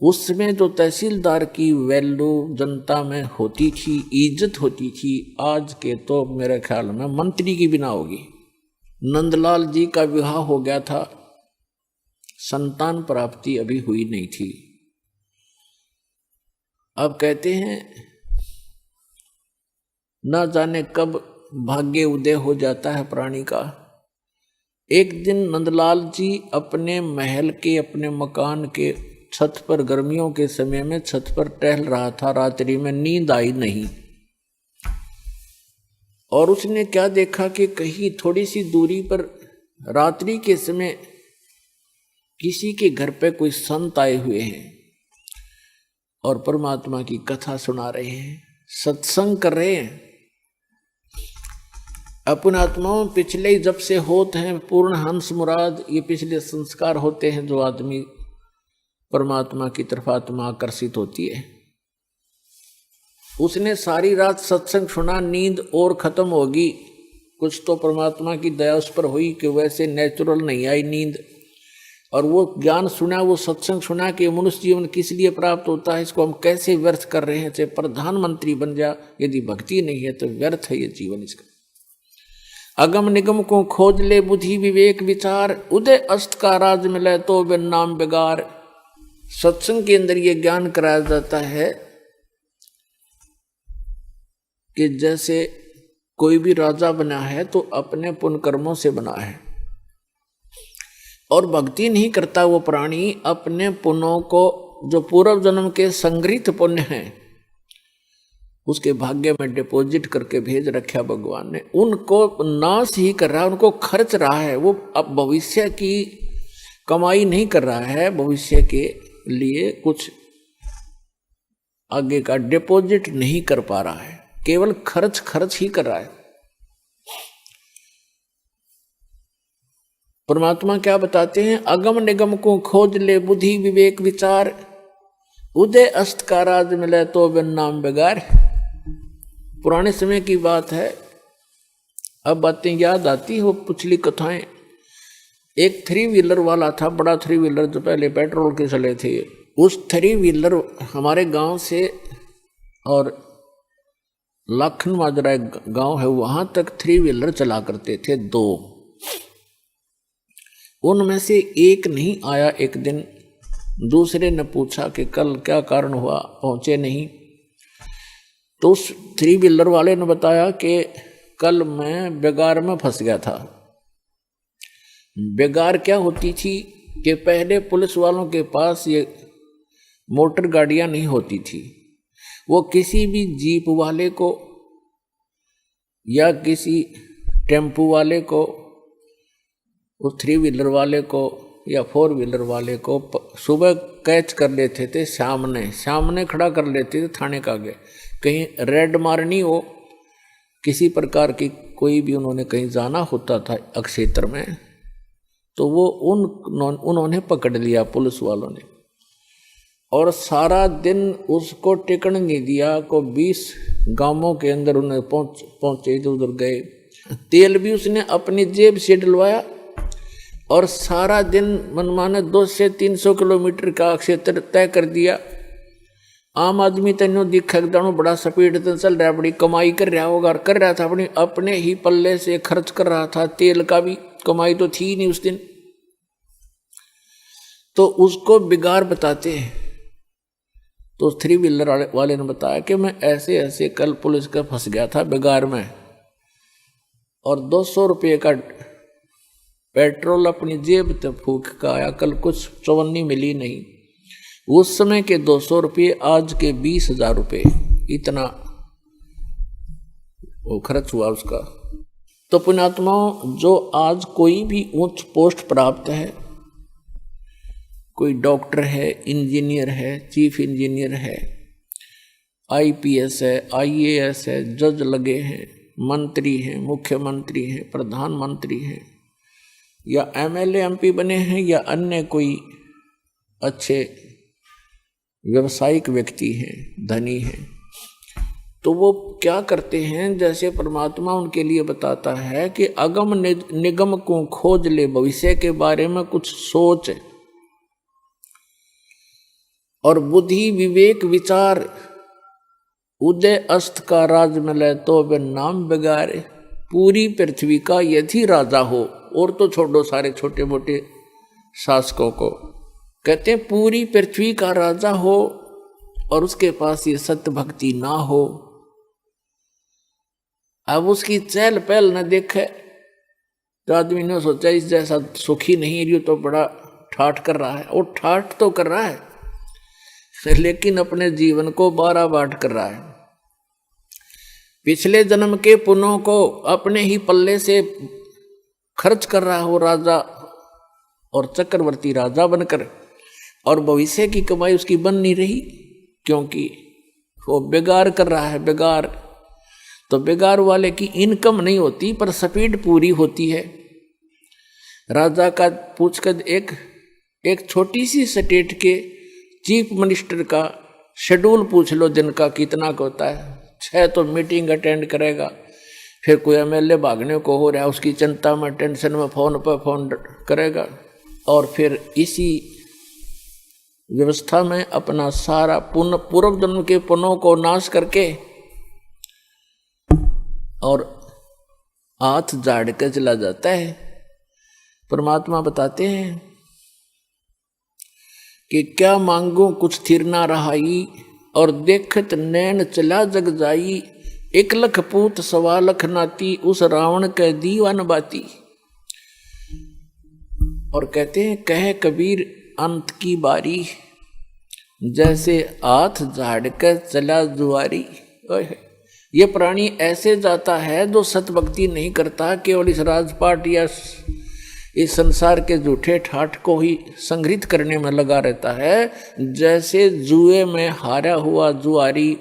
C: उसमें जो तहसीलदार की वैल्यू जनता में होती थी, इज्जत होती थी, आज के तो मेरे ख्याल में मंत्री की बिना होगी। नंदलाल जी का विवाह हो गया था, संतान प्राप्ति अभी हुई नहीं थी। अब कहते हैं न जाने कब भाग्य उदय हो जाता है प्राणी का। एक दिन नंदलाल जी अपने महल के, अपने मकान के छत पर, गर्मियों के समय में छत पर टहल रहा था। रात्रि में नींद आई नहीं, और उसने क्या देखा कि कहीं थोड़ी सी दूरी पर रात्रि के समय किसी के घर पे कोई संत आए हुए हैं और परमात्मा की कथा सुना रहे हैं, सत्संग कर रहे हैं। अपन आत्माओं पिछले जब से होते हैं पूर्ण हंस मुराद, ये पिछले संस्कार होते हैं जो आदमी परमात्मा की तरफ आत्मा आकर्षित होती है। उसने सारी रात सत्संग सुना, नींद और खत्म होगी। कुछ तो परमात्मा की दया उस पर हुई कि वैसे नेचुरल नहीं आई नींद, और वो ज्ञान सुना, वो सत्संग सुना कि मनुष्य जीवन किस लिए प्राप्त होता है, इसको हम कैसे व्यर्थ कर रहे हैं। चाहे प्रधानमंत्री बन जा, यदि भक्ति नहीं है तो व्यर्थ है ये जीवन इसका। अगम निगम को खोज ले बुद्धि विवेक विचार, उदय अस्त का राज मिले तो बिन नाम बेगार। सत्संग के अंदर ये ज्ञान कराया जाता है कि जैसे कोई भी राजा बना है तो अपने पुण्य कर्मों से बना है, और भक्ति नहीं करता वो प्राणी अपने पुण्यों को, जो पूर्व जन्म के संग्रहित पुण्य हैं, उसके भाग्य में डिपॉजिट करके भेज रखा भगवान ने। उनको नाश ही कर रहा है, उनको खर्च रहा है। वो अब भविष्य की कमाई नहीं कर रहा है, भविष्य के लिए कुछ आगे का डिपॉजिट नहीं कर पा रहा है, केवल खर्च ही कर रहा है। परमात्मा क्या बताते हैं, अगम निगम को खोज ले बुद्धि विवेक विचार, उदय अस्त का राज मिले तो बिन नाम बेगार। पुराने समय की बात है, अब बातें याद आती हो, पिछली कथाएं। एक 3 व्हीलर वाला था, बड़ा 3 व्हीलर जो पहले पेट्रोल के चले थे, उस 3 व्हीलर हमारे गांव से और लाखन माजरा एक गांव है, वहां तक 3 व्हीलर चला करते थे 2। उनमें से एक नहीं आया। एक दिन दूसरे ने पूछा कि कल क्या कारण हुआ, पहुंचे नहीं। तो उस 3 व्हीलर वाले ने बताया कि कल मैं बेगार में फंस गया था। बेगार क्या होती थी कि पहले पुलिस वालों के पास ये मोटर गाड़ियां नहीं होती थी। वो किसी भी जीप वाले को या किसी टेम्पू वाले को, उस 3 व्हीलर वाले को या 4 व्हीलर वाले को सुबह कैच कर लेते थे, सामने खड़ा कर लेते थे थाने के आगे। कहीं रेड मारनी हो, किसी प्रकार की कोई भी उन्होंने कहीं जाना होता था क्षेत्र में, तो वो उन्होंने पकड़ लिया पुलिस वालों ने, और सारा दिन उसको टिकन नहीं दिया। को 20 गांवों के अंदर उन्हें पहुंचे, इधर उधर गए। तेल भी उसने अपनी जेब से डलवाया, और सारा दिन मनमाने 200 से 300 किलोमीटर का क्षेत्र तय कर दिया। आम आदमी तेनों दिखा दानो बड़ा स्पीड से चल रहा, बड़ी कमाई कर रहा होगा, कर रहा था अपने ही पल्ले से खर्च कर रहा था। तेल का भी कमाई तो थी नहीं उस दिन। तो उसको बिगाड़ बताते हैं। तो 3 व्हीलर वाले ने बताया कि मैं ऐसे ऐसे कल पुलिस का फंस गया था बिगाड़ में, और 200 रुपये का पेट्रोल अपनी जेब से फूक का आया। कल कुछ चवन्नी मिली नहीं। उस समय के 200 रुपये आज के 20,000 रुपये, इतना वो खर्च हुआ उसका। तो पुण्यात्माओं, जो आज कोई भी उच्च पोस्ट प्राप्त है, कोई डॉक्टर है, इंजीनियर है, चीफ इंजीनियर है, IPS है, IAS है, जज लगे हैं, मंत्री हैं, मुख्यमंत्री हैं, प्रधानमंत्री हैं, या MLA MP बने हैं, या अन्य कोई अच्छे व्यावसायिक व्यक्ति हैं, धनी हैं, तो वो क्या करते हैं, जैसे परमात्मा उनके लिए बताता है कि अगम निगम को खोज ले, भविष्य के बारे में कुछ सोच और बुद्धि विवेक विचार, उदय अस्त का राज मिले तो वे नाम बिगाड़े, पूरी पृथ्वी का यदि राजा हो। और तो छोड़ो सारे छोटे मोटे शासकों को, कहते हैं पूरी पृथ्वी का राजा हो और उसके पास ये सत्य भक्ति ना हो, अब उसकी चहल पहल न देखे, तो आदमी ने सोचा इस जैसा सुखी नहीं है, तो बड़ा ठाठ कर रहा है। और ठाठ तो कर रहा है, लेकिन अपने जीवन को 12 बाट कर रहा है। पिछले जन्म के पुण्यों को अपने ही पल्ले से खर्च कर रहा हो राजा, और चक्रवर्ती राजा बनकर, और भविष्य की कमाई उसकी बन नहीं रही, क्योंकि वो बेगार कर रहा है। बेगार तो बेगार वाले की इनकम नहीं होती, पर स्पीड पूरी होती है। राजा का पूछकर एक छोटी सी स्टेट के चीफ मिनिस्टर का शेड्यूल पूछ लो, दिन का कितना का होता है। 6 तो मीटिंग अटेंड करेगा, फिर कोई MLA भागने को हो रहा है, उसकी चिंता में टेंशन में फोन पर फोन करेगा, और फिर इसी व्यवस्था में अपना सारा पूर्व जन्म के पुण्यों को नाश करके और हाथ झाड़ के चला जाता है। परमात्मा बताते हैं कि क्या मांगो कुछ थिर ना रहाई, और देखत नैन चला जग जाई, 1 लख पूत 1.25 लाख नाती, उस रावण के दीवान बाती। और कहते हैं कहे कबीर अंत की बारी, जैसे हाथ झाड़ कर चला जुआरी। ये प्राणी ऐसे जाता है जो सतभक्ति नहीं करता, केवल इस राजपाट या इस संसार के झूठे ठाठ को ही संग्रहित करने में लगा रहता है। जैसे जुए में हारा हुआ जुआरी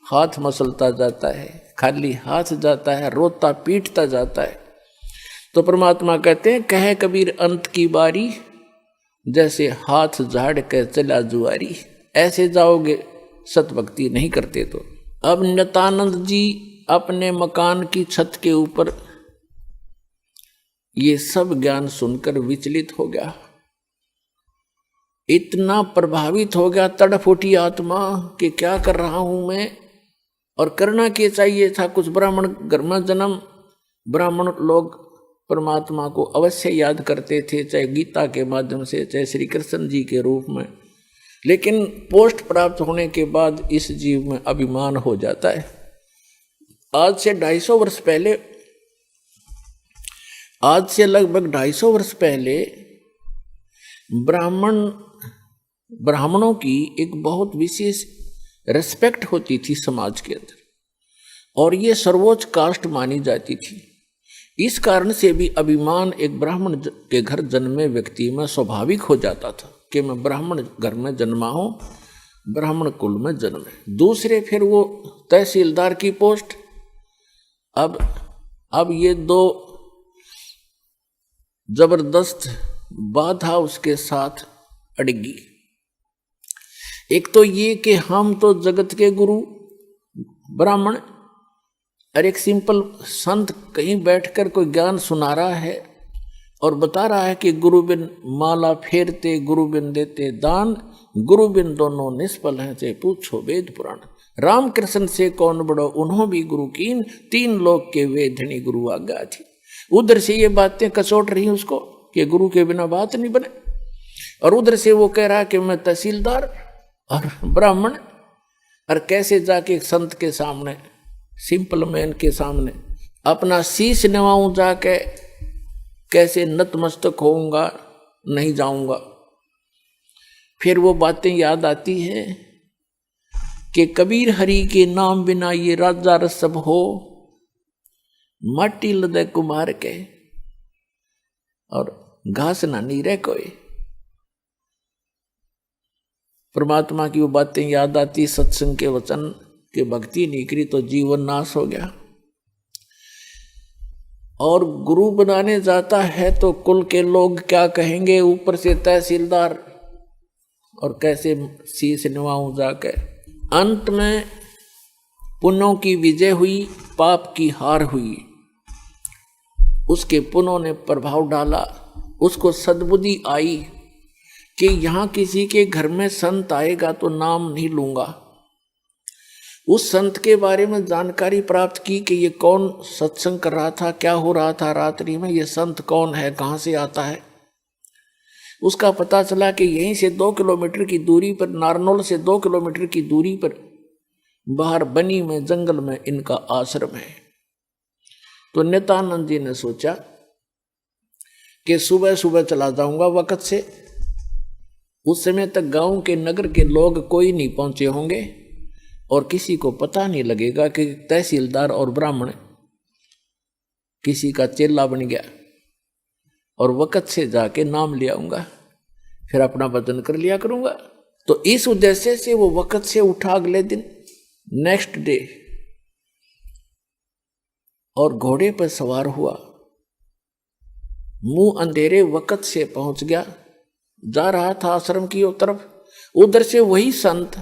C: हाथ मसलता जाता है, खाली हाथ जाता है, रोता पीटता जाता है। तो परमात्मा कहते हैं कहे कबीर अंत की बारी, जैसे हाथ झाड़ के चला जुआरी। ऐसे जाओगे सतभक्ति नहीं करते तो। अब नित्यानंद जी अपने मकान की छत के ऊपर ये सब ज्ञान सुनकर विचलित हो गया। इतना प्रभावित हो गया, तड़फ उठी आत्मा कि क्या कर रहा हूं मैं, और करना क्या चाहिए था। कुछ ब्राह्मण घर में जन्म, ब्राह्मण लोग परमात्मा को अवश्य याद करते थे, चाहे गीता के माध्यम से, चाहे श्री कृष्ण जी के रूप में, लेकिन पोस्ट प्राप्त होने के बाद इस जीव में अभिमान हो जाता है। आज से 250 वर्ष पहले, आज से लगभग 250 वर्ष पहले ब्राह्मणों की एक बहुत विशेष रिस्पेक्ट होती थी समाज के अंदर, और ये सर्वोच्च कास्ट मानी जाती थी। इस कारण से भी अभिमान एक ब्राह्मण के घर जन्मे व्यक्ति में स्वाभाविक हो जाता था कि मैं ब्राह्मण घर में जन्मा हूं, ब्राह्मण कुल में जन्मे। दूसरे फिर वो तहसीलदार की पोस्ट, अब ये दो जबरदस्त बाधा उसके साथ अड़गी। एक तो ये कि हम तो जगत के गुरु ब्राह्मण, और एक सिंपल संत कहीं बैठकर कोई ज्ञान सुना रहा है और बता रहा है कि गुरु बिन माला फेरते, गुरु बिन देते दान, गुरु बिन दोनों निष्फल हैं, से पूछो वेद पुराण। रामकृष्ण से कौन बड़ो, उन्हों भी गुरु कीन, 3 लोक के वेदनी गुरु आज्ञा थी। उधर से ये बातें कसोट रही उसको कि गुरु के बिना बात नहीं बने, और उधर से वो कह रहा कि मैं तहसीलदार और ब्राह्मण, और कैसे जाके संत के सामने, सिंपल मैन के सामने अपना शीश नवाऊं, जाके कैसे नतमस्तक होऊंगा, नहीं जाऊंगा। फिर वो बातें याद आती हैं कि कबीर हरि के नाम बिना ये राजा रसब हो, माटी लदे कुमार के, और घास ना नीरे कोई। परमात्मा की वो बातें याद आती, सत्संग के वचन के भक्ति नहीं करी तो जीवन नाश हो गया। और गुरु बनाने जाता है तो कुल के लोग क्या कहेंगे, ऊपर से तहसीलदार, और कैसे शीश निवाऊं जाके। अंत में पुण्यों की विजय हुई, पाप की हार हुई। उसके पुण्यों ने प्रभाव डाला, उसको सद्बुद्धि आई कि यहाँ किसी के घर में संत आएगा तो नाम नहीं लूंगा। उस संत के बारे में जानकारी प्राप्त की कि ये कौन सत्संग कर रहा था, क्या हो रहा था रात्रि में, ये संत कौन है, कहाँ से आता है। उसका पता चला कि यहीं से 2 किलोमीटर की दूरी पर, नारनौल से 2 किलोमीटर की दूरी पर बाहर बनी में जंगल में इनका आश्रम है। तो नित्यानंद जी ने सोचा कि सुबह सुबह चला जाऊंगा वक्त से, उस समय तक गांव के नगर के लोग कोई नहीं पहुंचे होंगे और किसी को पता नहीं लगेगा कि तहसीलदार और ब्राह्मण किसी का चेला बन गया, और वक्त से जाके नाम ले आऊंगा, फिर अपना वजन कर लिया करूंगा। तो इस उद्देश्य से वो वक्त से उठा अगले दिन, नेक्स्ट डे, और घोड़े पर सवार हुआ, मुंह अंधेरे वक्त से पहुंच गया, जा रहा था आश्रम की तरफ। उधर से वही संत,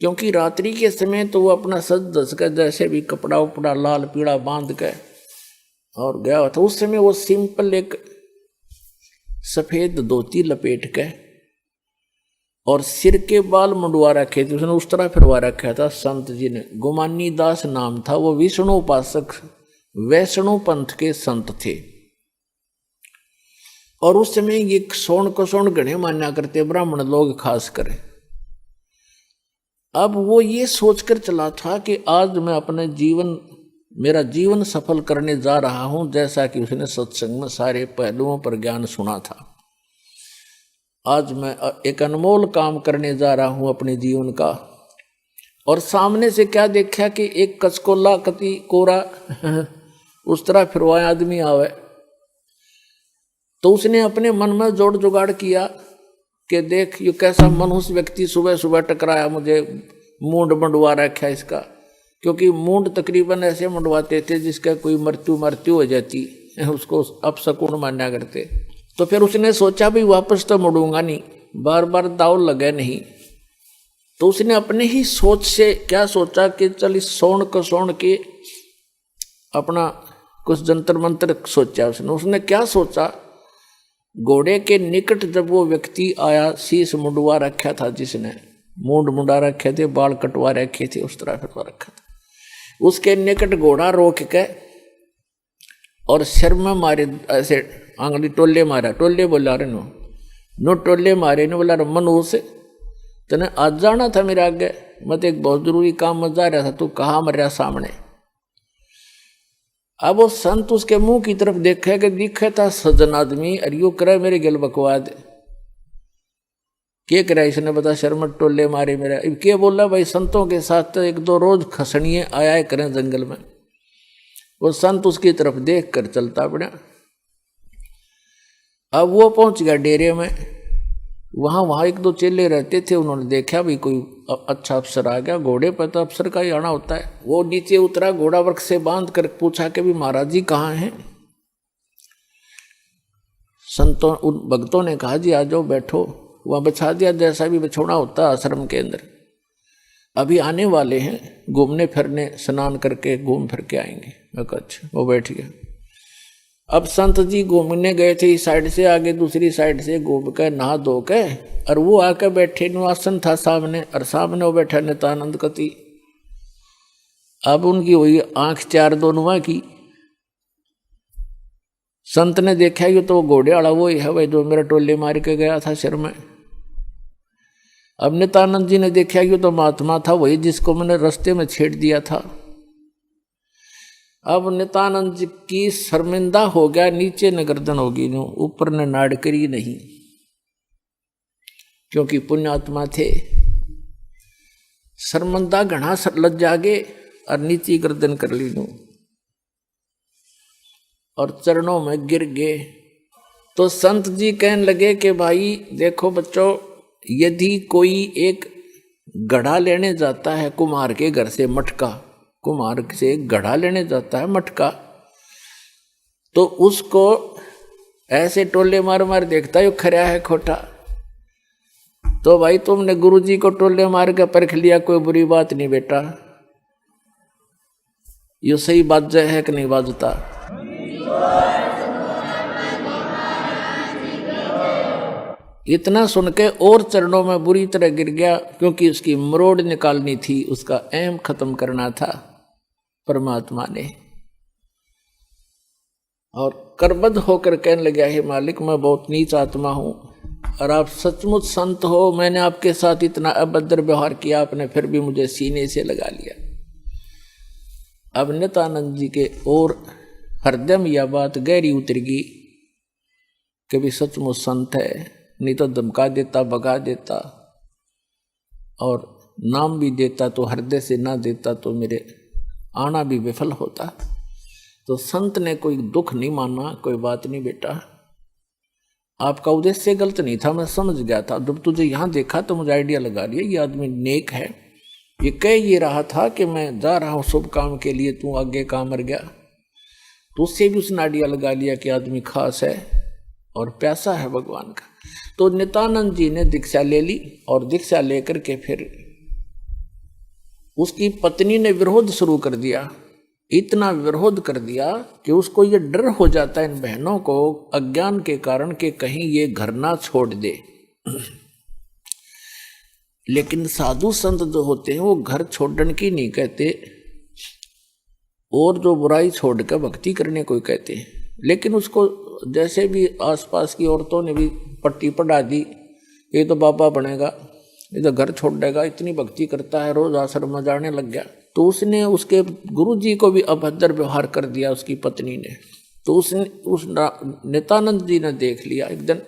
C: क्योंकि रात्रि के समय तो वो अपना सज धज कर, जैसे भी कपड़ा उपड़ा लाल पीड़ा बांध के और गया था। उस समय वो सिंपल एक सफेद धोती लपेट के और सिर के बाल मुंडवा रखे थे, उसने उस तरह फिरवा रखा था संत जी ने। गुमानी दास नाम था, वो विष्णु उपासक वैष्णव पंथ के संत थे। और उस समय ये सोन को सोन गणे मान्या करते ब्राह्मण लोग खास कर। अब वो ये सोचकर चला था कि आज मैं अपने मेरा जीवन सफल करने जा रहा हूं, जैसा कि उसने सत्संग में सारे पहलुओं पर ज्ञान सुना था। आज मैं एक अनमोल काम करने जा रहा हूं अपने जीवन का। और सामने से क्या देखा कि एक कचकोला कति कोरा उस तरह फिरवाया आदमी आवे। तो उसने अपने मन में जोड़ जुगाड़ किया कि देख ये कैसा मनुष्य व्यक्ति सुबह सुबह टकराया, मुझे मूंड मंडवा रखा इसका। क्योंकि मूंड तकरीबन ऐसे मंडवाते थे जिसका कोई मृत्यु हो जाती, उसको अपशकुन माना करते। तो फिर उसने सोचा भी वापस तो मुड़ूंगा नहीं, बार बार दाव लगे नहीं। तो उसने अपने ही सोच से क्या सोचा कि चल इस सोन के अपना कुछ जंतर मंत्र सोचा। उसने क्या सोचा, घोड़े के निकट जब वो व्यक्ति आया, शीश मुंडवा रखा था जिसने, मूंड मुंडा रखे थे, बाल कटवा रखे थे, उस तरह कटवा रखा था, उसके निकट घोड़ा रोक के और सिर में मारे, ऐसे आंगली टोले मारा, टोले बोला रे नो टोले मारे ने, बोला मनु से तने आज जाना था मेरे आगे, मैं तो एक बहुत जरूरी काम में जा रहा था, तू कहाँ मर रहा सामने। अब वो संत उसके मुंह की तरफ देखे कि दिखे था सज्जन आदमी, और यू करे मेरे गल बकवाद, क्या करा इसने, बता शर्म टोले मारे मेरा। क्या बोला भाई, संतों के साथ एक दो रोज खसनिए आया करें जंगल में। वो संत उसकी तरफ देख कर चलता पड़ा। अब वो पहुंच गया डेरे में, वहां एक दो चेले रहते थे, उन्होंने देखा भी कोई अच्छा अफसर आ गया, घोड़े पर तो अफसर का ही आना होता है। वो नीचे उतरा, घोड़ा वृक्ष से बांध कर पूछा कि भी महाराज जी कहाँ हैं। संतों उन भक्तों ने कहा जी आ जाओ बैठो, वहां बिछा दिया जैसा भी बिछोना होता आश्रम के अंदर। अभी आने वाले हैं, घूमने फिरने, स्नान करके घूम फिर के आएंगे। मैं कहा अच्छा। वो बैठ गया। अब संत जी घूमने गए थे, इस साइड से आगे दूसरी साइड से घूम कर नहा धो के, और वो आकर बैठे, आसन था सामने, और सामने वो बैठा नित्यानंद कति। अब उनकी हुई आंख चार दोनों की। संत ने देखा ये तो घोड़े वाला वो ही है भाई जो मेरा टोले मार के गया था सिर में। अब नित्यानंद जी ने देखा ये तो महात्मा था वही जिसको मैंने रास्ते में छेड़ दिया था। अब नित्यानंद जी की शर्मिंदा हो गया, नीचे न गर्दन होगी, ऊपर ने नाड़ करी नहीं, क्योंकि पुण्यात्मा थे। शर्मिंदा घना लज्जा गे और नीचे गर्दन कर ली नू और चरणों में गिर गए। तो संत जी कहने लगे कि भाई देखो बच्चों, यदि कोई एक घड़ा लेने जाता है कुम्हार के घर से, मटका, कुम्हार से घड़ा लेने जाता है मटका, तो उसको ऐसे टोले मार मार देखता है खरा है खोटा। तो भाई तुमने गुरुजी को टोले मार के परख लिया, कोई बुरी बात नहीं बेटा, ये सही बात है कि नहीं बाजता। इतना सुन के और चरणों में बुरी तरह गिर गया, क्योंकि उसकी मरोड़ निकालनी थी, उसका ऐम खत्म करना था परमात्मा ने। और करबद्ध होकर कहने लगा, हे मालिक मैं बहुत नीच आत्मा हूं और आप सचमुच संत हो, मैंने आपके साथ इतना अभद्र व्यवहार किया, आपने फिर भी मुझे सीने से लगा लिया। अब नित्यानंद जी के और हृदय में यह बात गहरी उतर गई कि भी सचमुच संत है, नहीं तो धमका देता, भगा देता और नाम भी देता तो हृदय से ना देता तो मेरे आना भी विफल होता। तो संत ने कोई दुख नहीं माना, कोई बात नहीं बेटा, आपका उद्देश्य गलत नहीं था, मैं समझ गया था। जब तुझे यहाँ देखा तो मुझे आइडिया लगा लिया ये आदमी नेक है, ये कह ये रहा था कि मैं जा रहा हूँ शुभ काम के लिए, तू आगे कहाँ मर गया। तो उससे भी उसने आइडिया लगा लिया कि आदमी खास है और प्यासा है भगवान का। तो नित्यानंद जी ने दीक्षा ले ली और दीक्षा लेकर के फिर उसकी पत्नी ने विरोध शुरू कर दिया, इतना विरोध कर दिया कि उसको ये डर हो जाता है इन बहनों को अज्ञान के कारण कि कहीं ये घर ना छोड़ दे। लेकिन साधु संत जो होते हैं वो घर छोड़ने की नहीं कहते, और जो बुराई छोड़ कर भक्ति करने को कहते हैं। लेकिन उसको जैसे भी आसपास की औरतों ने भी पट्टी पढ़ा दी, ये तो बाबा बनेगा, ये तो घर छोड़ देगा, इतनी भक्ति करता है, रोज आश्रम में जाने लग गया। तो उसने उसके गुरुजी को भी अभद्र व्यवहार कर दिया उसकी पत्नी ने। तो उस नित्यानंद जी ने देख लिया एक दिन,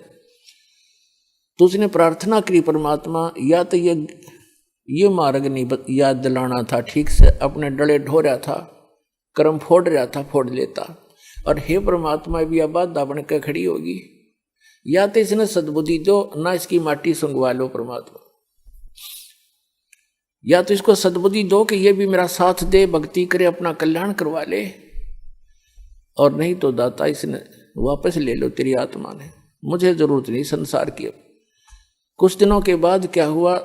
C: तो उसने प्रार्थना करी परमात्मा, या तो ये मार्ग नहीं याद दिलाना था ठीक से, अपने डले ढो रहा था, कर्म फोड़ रहा था, फोड़ लेता। और हे परमात्मा भी अब बात बन के खड़ी होगी, या तो इसने सद्बुद्धि दो, ना इसकी माटी सुंगवा लो परमात्मा, या तो इसको सद्बुद्धि दो कि ये भी मेरा साथ दे, भक्ति करे, अपना कल्याण करवा ले, और नहीं तो दाता इसने वापस ले लो, तेरी आत्मा ने, मुझे जरूरत नहीं संसार की। कुछ दिनों के बाद क्या हुआ,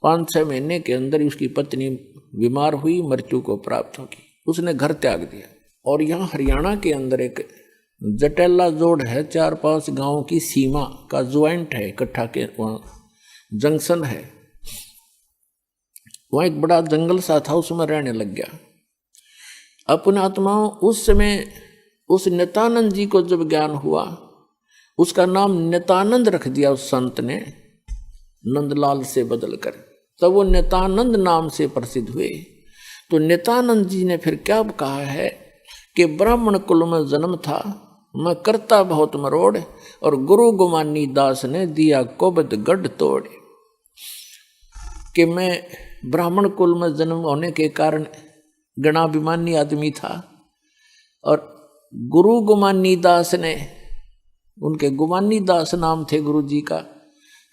C: 5-6 महीने के अंदर उसकी पत्नी बीमार हुई, मृत्यु को प्राप्त होगी, उसने घर त्याग दिया। और यहाँ हरियाणा के अंदर एक जटेला जोड़ है, 4-5 गांव की सीमा का ज्वाइंट है, इकट्ठा के वहाँ जंक्शन है। वहाँ एक बड़ा जंगल सा था, उसमें रहने लग गया। अपने आत्माओं उस समय उस नित्यानंद जी को जब ज्ञान हुआ, उसका नाम नित्यानंद रख दिया उस संत ने, नंदलाल से बदलकर, तब वो नित्यानंद नाम से प्रसिद्ध हुए। तो नित्यानंद जी ने फिर क्या कहा है कि ब्राह्मण कुल में जन्म था, मैं करता बहुत मरोड़, और गुरु गुमानी दास ने दिया कोबद गढ़ तोड़। कि मैं ब्राह्मण कुल में जन्म होने के कारण गणाभिमानी आदमी था, और गुरु गुमानी दास ने, उनके गुमानी दास नाम थे गुरु जी का,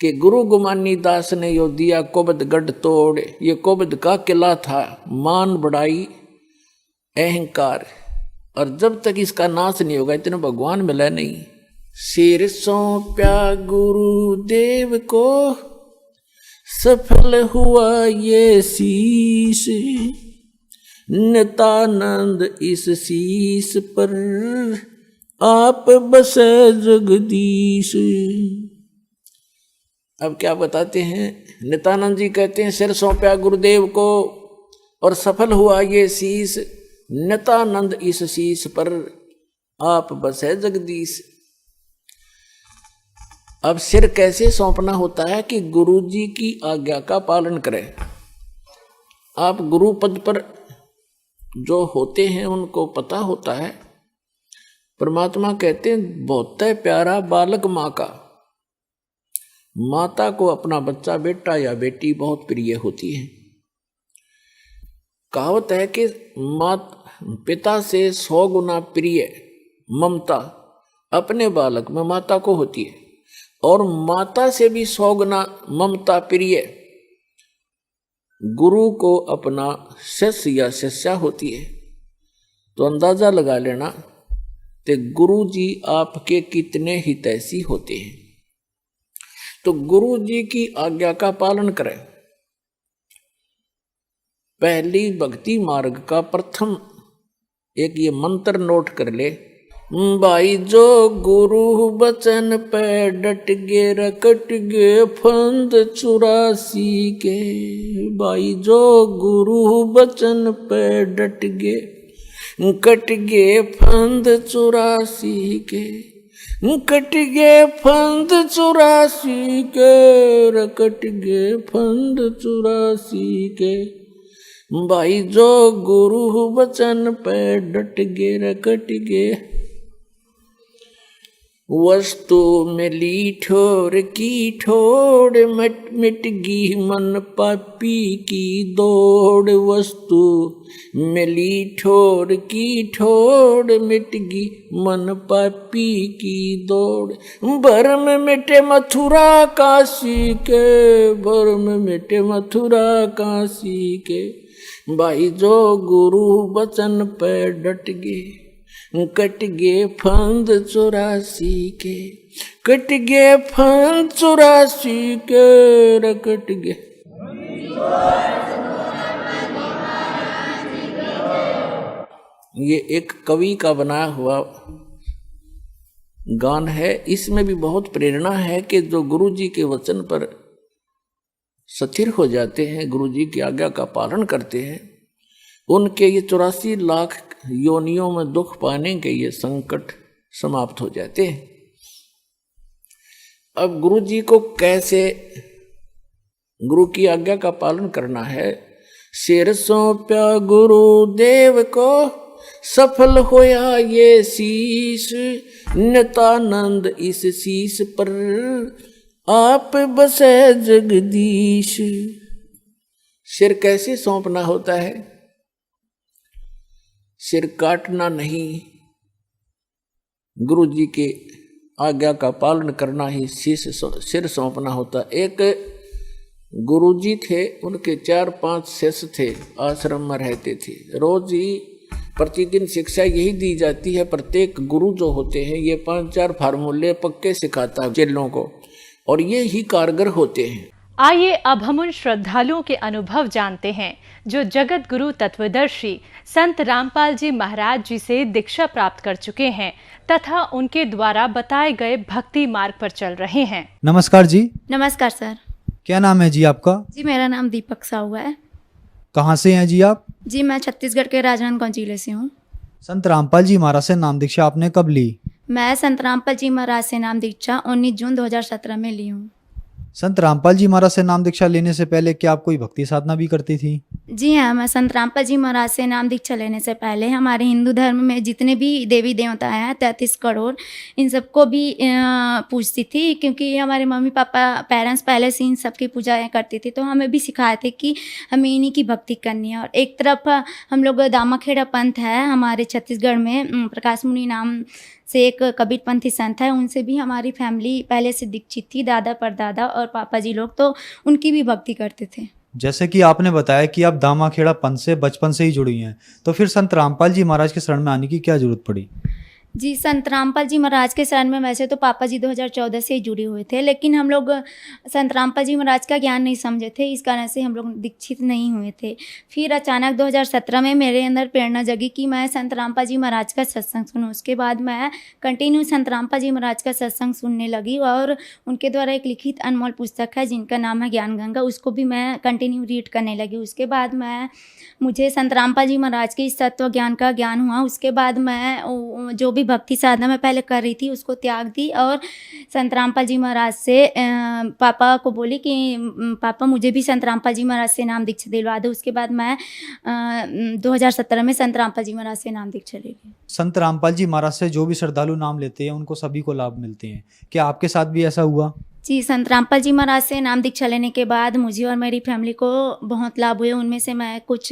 C: कि गुरु गुमानी दास ने यो दिया कोबद गढ़ तोड़। ये कोबद का किला था, मान बढ़ाई अहंकार, और जब तक इसका नाश नहीं होगा इतने भगवान मिला नहीं। सिर सौंप्या गुरुदेव को, सफल हुआ ये शीश, नित्यानंद इस शीश पर आप बसे जगदीश। अब क्या बताते हैं, नित्यानंद जी कहते हैं सिर सौंप्या गुरुदेव को और सफल हुआ ये शीश, नित्यानंद इस शीश पर आप बसे जगदीश। अब सिर कैसे सौंपना होता है कि गुरु जी की आज्ञा का पालन करें। आप गुरु पद पर जो होते हैं उनको पता होता है। परमात्मा कहते हैं बहुत प्यारा बालक माँ का, माता को अपना बच्चा बेटा या बेटी बहुत प्रिय होती है। कहावत है कि पिता से 100 गुना प्रिय ममता अपने बालक में माता को होती है, और माता से भी 100 गुना ममता प्रिय गुरु को अपना शिष्य या शिष्या होती है। तो अंदाजा लगा लेना कि गुरु जी आपके कितने हितैषी होते हैं। तो गुरु जी की आज्ञा का पालन करें। पहली भक्ति मार्ग का प्रथम एक ये मंत्र नोट कर ले, भाई जो गुरु बचन पे डट गे रकट गे फंद 84 के। भाई जो गुरु बचन पे डट गे कट गे फंद 84 के, कट गे फंद 84 के, रकट गे फंद 84 के। भाई जो गुरु बचन पे डट गे रकट गे। वस्तु मिली ठोर की ठोड़, मिट गी मन पापी की दौड़। वस्तु मिली ठोर की ठोड़, मिट गी मन पापी की दौड़। भरम मिटे मथुरा काशी के, भरम मिटे मथुरा काशी के। भाई जो गुरु बचन पे डट गे कट गे फंद 84 के, कट गे फंद 84 के, रकट गे। ये एक कवि का बनाया हुआ गान है। इसमें भी बहुत प्रेरणा है कि जो गुरु जी के वचन पर स्थिर हो जाते हैं, गुरु जी की आज्ञा का पालन करते हैं, उनके ये 84 लाख योनियों में दुख पाने के ये संकट समाप्त हो जाते हैं। अब गुरु जी को कैसे गुरु की आज्ञा का पालन करना है। सिर सौंप्या गुरुदेव को, सफल होया ये शीश, नित्यानंद इस शीश पर आप बसे जगदीश। सिर कैसे सौंपना होता है। सिर काटना नहीं, गुरु जी के आज्ञा का पालन करना ही सिर सौंपना होता। एक गुरु जी थे, उनके 4-5 शिष्य थे, आश्रम में रहते थे। रोज ही प्रतिदिन शिक्षा यही दी जाती है। प्रत्येक गुरु जो होते हैं ये 5-4 फार्मूले पक्के सिखाता है चेलों को, और ये ही कारगर होते हैं।
D: आइए अब हम उन श्रद्धालुओं के अनुभव जानते हैं जो जगत गुरु तत्वदर्शी संत रामपाल जी महाराज जी से दीक्षा प्राप्त कर चुके हैं तथा उनके द्वारा बताए गए भक्ति मार्ग पर चल रहे हैं।
E: नमस्कार जी।
F: नमस्कार सर।
E: क्या नाम है जी आपका?
F: जी मेरा नाम दीपक साहू है।
E: कहाँ से हैं जी आप?
F: जी मैं छत्तीसगढ़ के राजनांदगांव जिले से हूँ।
E: संत रामपाल जी महाराज से नाम दीक्षा आपने कब ली?
F: मैं संत रामपाल जी महाराज से नाम दीक्षा 19 जून 2017 में ली हूँ।
E: संत रामपाल जी महाराज से नाम दीक्षा लेने से पहले क्या आप कोई भक्ति साधना भी करती थी?
F: जी हाँ, मैं संत रामपाल जी महाराज से नाम दीक्षा लेने से पहले हमारे हिंदू धर्म में जितने भी देवी देवता हैं 33 करोड़, इन सबको भी पूजती थी, क्योंकि हमारे मम्मी पापा पेरेंट्स पहले से इन सबकी पूजा करती थी, तो हमें भी सिखाए थे कि हमें इन्हीं की भक्ति करनी है। और एक तरफ हम लोग दामाखेड़ा पंथ है हमारे छत्तीसगढ़ में, प्रकाश मुनि नाम से एक कबीरपंथी संत है, उनसे भी हमारी फैमिली पहले से दीक्षित थी, दादा परदादा और पापा जी लोग, तो उनकी भी भक्ति करते थे।
E: जैसे कि आपने बताया कि आप दामाखेड़ा पंथ से बचपन से ही जुड़ी हैं, तो फिर संत रामपाल जी महाराज के शरण में आने की क्या जरूरत पड़ी?
F: जी, संत रामपाल जी महाराज के शरण में वैसे तो पापा जी 2014 से ही जुड़े हुए थे, लेकिन हम लोग संत रामपाल जी महाराज का ज्ञान नहीं समझे थे, इस कारण से हम लोग दीक्षित नहीं हुए थे। फिर अचानक 2017 में मेरे अंदर प्रेरणा जगी कि मैं संत रामपाल जी महाराज का सत्संग सुनूं। उसके बाद मैं कंटिन्यू संत रामपाल जी महाराज का सत्संग सुनने लगी और उनके द्वारा एक लिखित अनमोल पुस्तक है जिनका नाम है ज्ञान गंगा, उसको भी मैं कंटिन्यू रीड करने लगी। उसके बाद मुझे संत रामपाल जी महाराज के इस तत्व ज्ञान का ज्ञान हुआ। उसके बाद मैं जो भी भक्ति साधना मैं पहले कर रही थी उसको त्याग दी और संत रामपाल जी महाराज से पापा को बोली कि पापा मुझे भी संत रामपाल जी महाराज से नाम दीक्षा दिलवा दो। उसके बाद मैं 2017 में संत रामपाल जी महाराज से नाम दीक्षा ले ली।
E: संत रामपाल जी महाराज से जो भी श्रद्धालु नाम लेते हैं उनको सभी को लाभ मिलते हैं, क्या आपके साथ भी ऐसा हुआ?
F: जी, संत रामपाल जी महाराज से नाम दीक्षा लेने के बाद मुझे और मेरी फैमिली को बहुत लाभ हुए। उनमें से मैं कुछ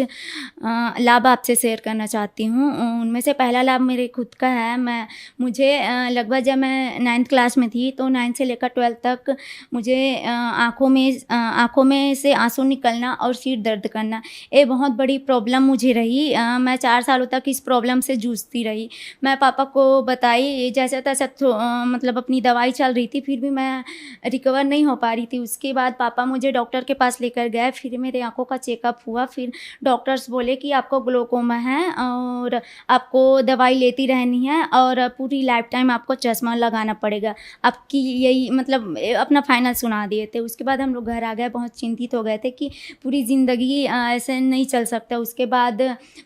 F: लाभ आपसे शेयर करना चाहती हूँ। उनमें से पहला लाभ मेरे खुद का है। मुझे लगभग जब मैं 9th क्लास में थी तो 9 से लेकर 12 तक मुझे आँखों में से आंसू निकलना और सिर दर्द करना, ये बहुत बड़ी प्रॉब्लम मुझे रही। मैं 4 सालों तक इस प्रॉब्लम से जूझती रही। मैं पापा को बताई, जैसा तैसा मतलब अपनी दवाई चल रही थी, फिर भी मैं रिकवर नहीं हो पा रही थी। उसके बाद पापा मुझे डॉक्टर के पास लेकर गए, फिर मेरे आंखों का चेकअप हुआ। फिर डॉक्टर्स बोले कि आपको ग्लोकोमा है और आपको दवाई लेती रहनी है और पूरी लाइफ टाइम आपको चश्मा लगाना पड़ेगा, आपकी यही मतलब अपना फाइनल सुना दिए थे। उसके बाद हम लोग घर आ गए, बहुत चिंतित हो गए थे कि पूरी ज़िंदगी ऐसे नहीं चल सकता। उसके बाद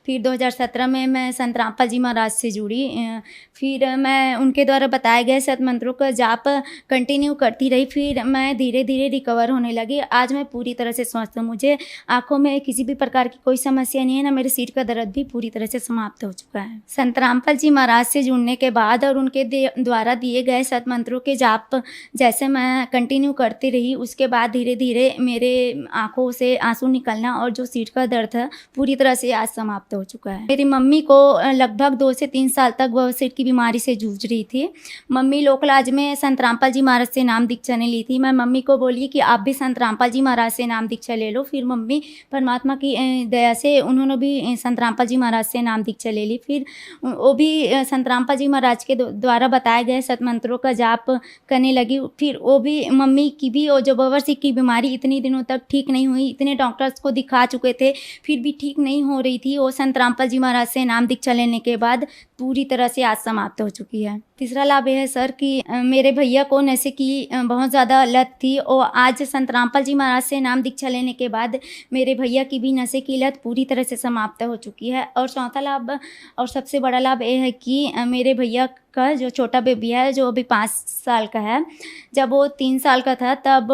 F: फिर 2017 में मैं संत रामपाल जी महाराज से जुड़ी। फिर मैं उनके द्वारा बताए गए सत मंत्रों का जाप कंटिन्यू करती रही। फिर मैं धीरे धीरे रिकवर होने लगी। आज मैं पूरी तरह से स्वस्थ हूँ। मुझे आंखों में किसी भी प्रकार की कोई समस्या नहीं है, ना मेरे सिर का दर्द भी पूरी तरह से समाप्त हो चुका है। संत रामपाल जी महाराज से जुड़ने के बाद और उनके द्वारा दिए गए सत मंत्रों के जाप जैसे मैं कंटिन्यू करती रही, उसके बाद धीरे धीरे मेरे आंखों से आंसू निकलना और जो सिर का दर्द है पूरी तरह से आज समाप्त हो चुका है। मेरी मम्मी को लगभग 2 से 3 साल तक वह सिर की बीमारी से जूझ रही थी। मम्मी लोकलाज में संत रामपाल जी महाराज से नाम दीक्षा ने ली थी। मैं मम्मी को बोली कि आप भी संत रामपाल जी महाराज से नाम दीक्षा ले लो। फिर मम्मी परमात्मा की दया से उन्होंने भी संत रामपाल जी महाराज से नाम दीक्षा ले ली। फिर वो भी संत रामपाल जी महाराज के द्वारा बताए गए सत मंत्रों का जाप करने लगी। फिर वो भी मम्मी की भी वो जो बवासीर की बीमारी इतनी दिनों तक ठीक नहीं हुई, इतने डॉक्टर्स को दिखा चुके थे फिर भी ठीक नहीं हो रही थी, वो संत रामपाल जी महाराज से नाम दीक्षा लेने के बाद पूरी तरह से आज समाप्त हो चुकी है। तीसरा लाभ यह है सर कि मेरे भैया को नशे की बहुत ज़्यादा लत थी और आज संत रामपाल जी महाराज से नाम दीक्षा लेने के बाद मेरे भैया की भी नशे की लत पूरी तरह से समाप्त हो चुकी है। और चौथा लाभ और सबसे बड़ा लाभ यह है कि मेरे भैया का जो छोटा बेबी है जो अभी 5 साल का है, जब वो 3 साल का था तब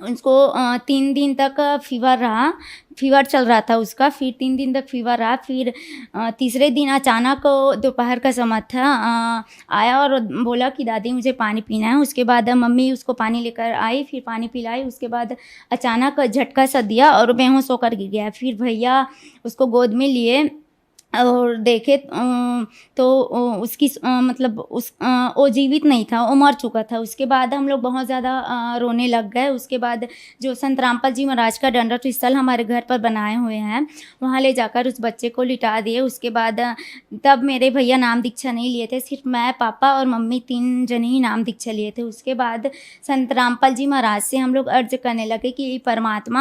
F: उसको 3 दिन तक फीवर चल रहा था उसका। फिर 3 दिन तक फीवर रहा। फिर तीसरे दिन अचानक दोपहर का समय था, आया और बोला कि दादी मुझे पानी पीना है। उसके बाद मम्मी उसको पानी लेकर आई, फिर पानी पिलाई। उसके बाद अचानक झटका सा दिया और बेहोश होकर गिर गया। फिर भैया उसको गोद में लिए और देखे तो उसकी मतलब वो जीवित नहीं था, वो मर चुका था। उसके बाद हम लोग बहुत ज़्यादा रोने लग गए। उसके बाद जो संत रामपाल जी महाराज का दंडवत स्थल हमारे घर पर बनाए हुए हैं, वहाँ ले जाकर उस बच्चे को लिटा दिए। उसके बाद तब मेरे भैया नाम दीक्षा नहीं लिए थे, सिर्फ मैं, पापा और मम्मी 3 जने ही नाम दीक्षा लिए थे। उसके बाद संत रामपाल जी महाराज से हम लोग अर्ज करने लगे कि परमात्मा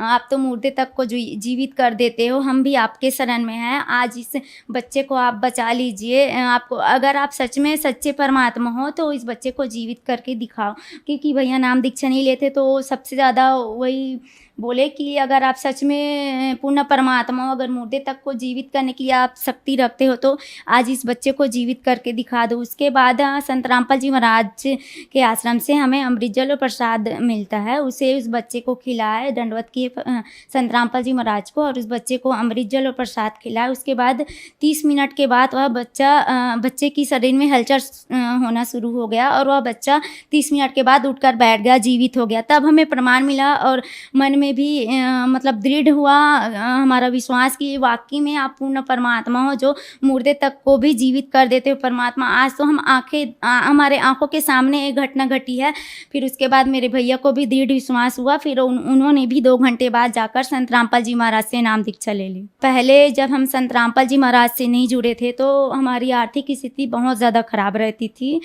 F: आप तो मुर्दे तक को जीवित कर देते हो, हम भी आपके शरण में हैं, आज इस बच्चे को आप बचा लीजिए। आपको अगर आप सच में सच्चे परमात्मा हो तो इस बच्चे को जीवित करके दिखाओ। क्योंकि भैया नाम दीक्षा नहीं लेते तो सबसे ज़्यादा वही बोले कि अगर आप सच में पूर्ण परमात्मा हो, अगर मुर्दे तक को जीवित करने की आप शक्ति रखते हो तो आज इस बच्चे को जीवित करके दिखा दो। उसके बाद संत रामपाल जी महाराज के आश्रम से हमें अमृत जल और प्रसाद मिलता है, उसे उस बच्चे को खिलाए, दंडवत किए संत रामपाल जी महाराज को और उस बच्चे को अमृत जल और प्रसाद खिलाए। उसके बाद 30 मिनट के बाद वह बच्चे की शरीर में हलचल होना शुरू हो गया और वह बच्चा 30 मिनट के बाद उठकर बैठ गया, जीवित हो गया। तब हमें प्रमाण मिला और मन में भी मतलब दृढ़ हुआ हमारा विश्वास कि वाकई में आप पूर्ण परमात्मा हो जो मुर्दे तक को भी जीवित कर देते हो परमात्मा। आज तो हमारे आंखों के सामने एक घटना घटी है। फिर उसके बाद मेरे भैया को भी दृढ़ विश्वास हुआ। फिर उन्होंने भी 2 घंटे बाद जाकर संत रामपाल जी महाराज से नाम दीक्षा ले ली। पहले जब हम संत रामपाल जी महाराज से नहीं जुड़े थे तो हमारी आर्थिक स्थिति बहुत ज़्यादा खराब रहती थी।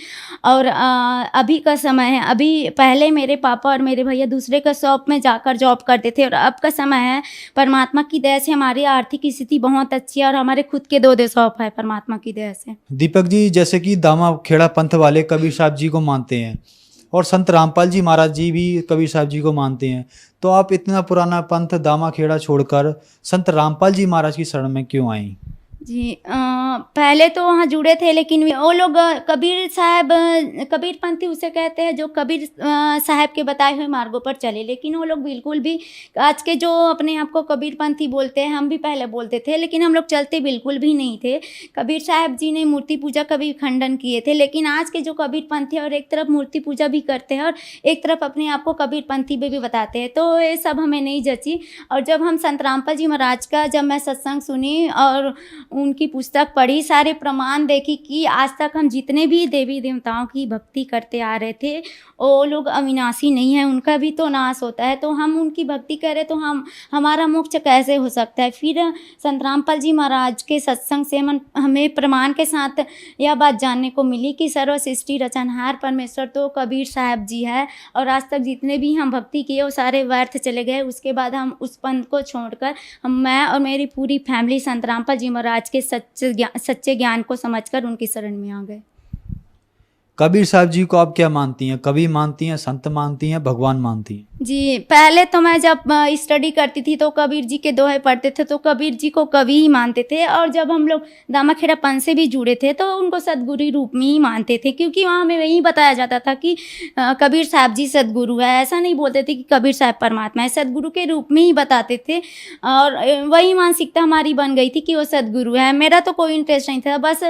F: और अभी का समय है, अभी पहले मेरे पापा और मेरे भैया दूसरे का शॉप में जाकर जॉब करते थे और अब का समय है परमात्मा की दया से हमारी आर्थिक स्थिति बहुत अच्छी है और हमारे खुद के 2 शॉप है परमात्मा की दया से।
E: दीपक जी, जैसे कि दामा खेड़ा पंथ वाले कबीर साहब जी को मानते हैं और संत रामपाल जी महाराज जी भी कबीर साहब जी को मानते हैं, तो आप इतना पुराना पंथ दामा खेड़ा छोड़कर संत रामपाल जी महाराज की शरण में क्यों आई?
F: जी पहले तो वहाँ जुड़े थे, लेकिन वो लोग कबीर साहब, कबीर पंथी उसे कहते हैं जो कबीर साहब के बताए हुए मार्गों पर चले। लेकिन वो लोग बिल्कुल भी, आज के जो अपने आप को कबीर पंथी बोलते हैं, हम भी पहले बोलते थे, लेकिन हम लोग चलते बिल्कुल भी नहीं थे। कबीर साहब जी ने मूर्ति पूजा का भी खंडन किए थे, लेकिन आज के जो कबीर पंथी और एक तरफ मूर्ति पूजा भी करते हैं और एक तरफ अपने आप को कबीर पंथी भी बताते हैं, तो ये सब हमें नहीं जची। और जब हम संत रामपाल जी महाराज का जब मैं सत्संग सुनी और उनकी पुस्तक पढ़ी, सारे प्रमाण देखी कि आज तक हम जितने भी देवी देवताओं की भक्ति करते आ रहे थे वो लोग अविनाशी नहीं है, उनका भी तो नाश होता है। तो हम उनकी भक्ति करें तो हमारा मोक्ष कैसे हो सकता है। फिर संत रामपाल जी महाराज के सत्संग से हमें प्रमाण के साथ यह बात जानने को मिली कि सर्व सृष्टि रचनहार परमेश्वर तो कबीर साहब जी है और आज तक जितने भी हम भक्ति किए वो सारे व्यर्थ चले गए। उसके बाद हम उस पंथ को छोड़कर मैं और मेरी पूरी फैमिली संत रामपाल जी महाराज के सच्चे ज्ञान को समझकर उनकी शरण में आ गए।
E: कबीर साहब जी को आप क्या मानती हैं? कवि मानती हैं, संत मानती हैं, भगवान मानती हैं?
F: जी पहले तो मैं जब स्टडी करती थी तो कबीर जी के दोहे पढ़ते थे तो कबीर जी को कवि ही मानते थे। और जब हम लोग दामा खेड़ा पंथ से भी जुड़े थे तो उनको सदगुरु रूप में ही मानते थे, क्योंकि वहाँ हमें वही बताया जाता था कि कबीर साहब जी सदगुरु है। ऐसा नहीं बोलते थे कि कबीर साहब परमात्मा है, सदगुरु के रूप में ही बताते थे और वही मानसिकता हमारी बन गई थी कि वो सदगुरु है। मेरा तो कोई इंटरेस्ट नहीं था, बस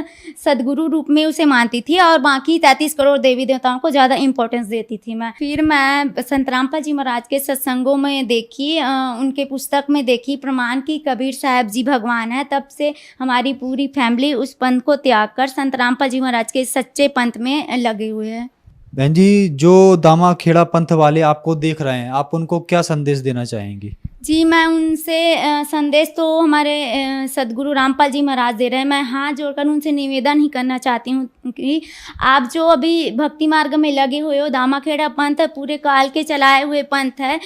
F: सदगुरु रूप में उसे मानती थी और बाकी 33 करोड़ देवी देवताओं को ज़्यादा इंपॉर्टेंस देती थी मैं। फिर मैं संत रामपाल जी महाराज के सत्संगों में देखी, उनके पुस्तक में देखी प्रमाण की कबीर साहब जी भगवान है। तब से हमारी पूरी फैमिली उस पंथ को त्याग कर संत रामपाल जी महाराज के सच्चे पंथ में लगे हुए हैं।
E: बहन जी, जो दामा खेड़ा पंथ वाले आपको देख रहे हैं, आप उनको क्या संदेश देना चाहेंगी?
F: जी मैं उनसे संदेश तो हमारे सदगुरु रामपाल जी महाराज दे रहे हैं। मैं हाथ जोड़कर उनसे निवेदन ही करना चाहती हूँ कि आप जो अभी भक्ति मार्ग में लगे हुए हो, दामा खेड़ा पंथ पूरे काल के चलाए हुए पंथ है,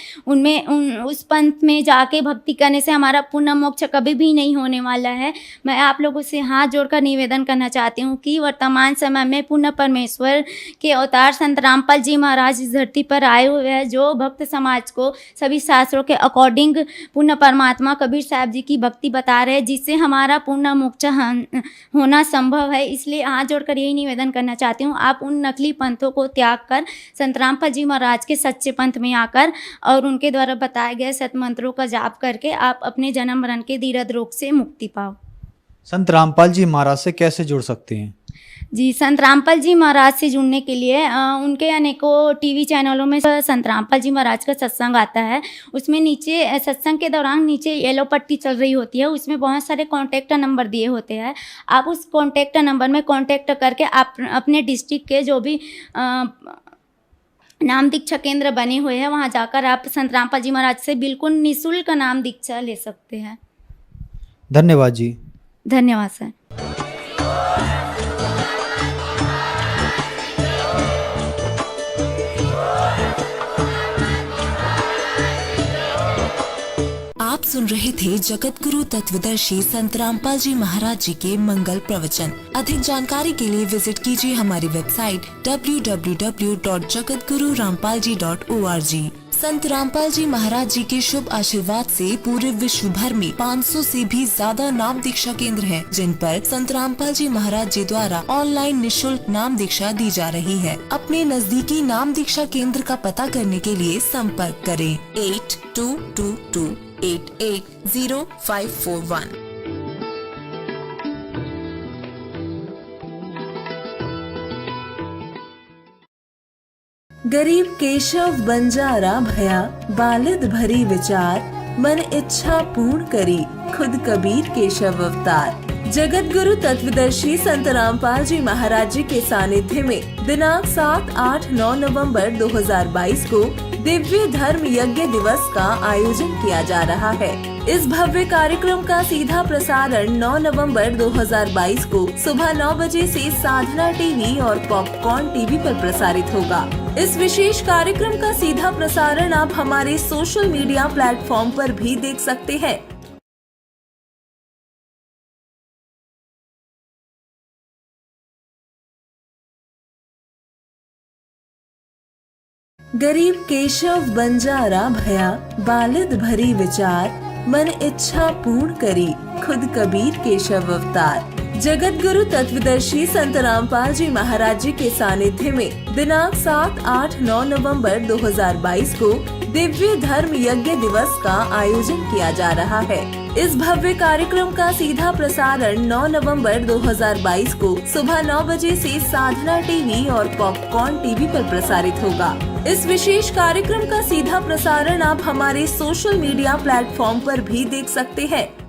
F: उस पंथ में जाके भक्ति करने से हमारा पुण्य मोक्ष कभी भी नहीं होने वाला है। मैं आप लोगों से हाथ जोड़कर निवेदन करना चाहती हूँ कि वर्तमान समय में पुण्य परमेश्वर के अवतार संत रामपाल जी महाराज इस धरती पर आए हुए हैं, जो भक्त समाज को सभी शास्त्रों के अकॉर्डिंग पूर्ण परमात्मा कबीर साहब जी की भक्ति बता रहे हैं, जिससे हमारा पूर्ण मोक्ष होना संभव है। इसलिए हाथ जोड़कर यही निवेदन करना चाहती हूँ, आप उन नकली पंथों को त्याग कर संत रामपाल जी महाराज के सच्चे पंथ में आकर और उनके द्वारा बताए गए सतमंत्रों का जाप करके आप अपने जन्म मरण के दीर्घ रोग से मुक्ति पाओ।
E: संत रामपाल जी महाराज से कैसे जुड़ सकते हैं?
F: जी, संत रामपाल जी महाराज से जुड़ने के लिए उनके अनेकों टीवी चैनलों में संत रामपाल जी महाराज का सत्संग आता है। उसमें नीचे सत्संग के दौरान नीचे येलो पट्टी चल रही होती है, उसमें बहुत सारे कॉन्टैक्ट नंबर दिए होते हैं। आप उस कॉन्टैक्ट नंबर में कॉन्टैक्ट करके आप अपने डिस्ट्रिक्ट के जो भी नाम दीक्षा केंद्र बने हुए हैं वहाँ जाकर आप संत रामपाल जी महाराज से बिल्कुल निःशुल्क नाम दीक्षा ले सकते हैं।
E: धन्यवाद जी।
F: धन्यवाद सर।
A: आप सुन रहे थे जगत गुरु तत्वदर्शी संत रामपाल जी महाराज जी के मंगल प्रवचन। अधिक जानकारी के लिए विजिट कीजिए हमारी वेबसाइट www.jagatgururampalji.org। संत रामपाल जी महाराज जी के शुभ आशीर्वाद से पूरे विश्व भर में 500 से भी ज्यादा नाम दीक्षा केंद्र हैं, जिन पर संत रामपाल जी महाराज जी द्वारा ऑनलाइन निःशुल्क नाम दीक्षा दी जा रही है। अपने नजदीकी नाम दीक्षा केंद्र का पता करने के लिए संपर्क करें 8222880541। गरीब केशव बंजारा भया, बालिद भरी विचार, मन इच्छा पूर्ण करी, खुद कबीर केशव अवतार। जगत गुरु तत्वदर्शी संत रामपाल जी महाराज जी के सानिध्य में दिनांक 7, 8, 9 नवंबर 2022 को दिव्य धर्म यज्ञ दिवस का आयोजन किया जा रहा है। इस भव्य कार्यक्रम का सीधा प्रसारण 9 नवंबर 2022 को सुबह 9 बजे से साधना टीवी और पॉपकॉर्न टीवी पर प्रसारित होगा। इस विशेष कार्यक्रम का सीधा प्रसारण आप हमारे सोशल मीडिया प्लेटफॉर्म पर भी देख सकते हैं। गरीब केशव बंजारा भया, बालिद भरी विचार, मन इच्छा पूर्ण करी, खुद कबीर केशव अवतार। जगत गुरु तत्वदर्शी संत रामपाल जी महाराज जी के सानिध्य में दिनांक 7, 8, 9 नवंबर 2022 को दिव्य धर्म यज्ञ दिवस का आयोजन किया जा रहा है। इस भव्य कार्यक्रम का सीधा प्रसारण 9 नवंबर 2022 को सुबह 9 बजे से साधना टीवी और पॉपकॉर्न टीवी पर प्रसारित होगा। इस विशेष कार्यक्रम का सीधा प्रसारण आप हमारे सोशल मीडिया प्लेटफॉर्म पर भी देख सकते हैं।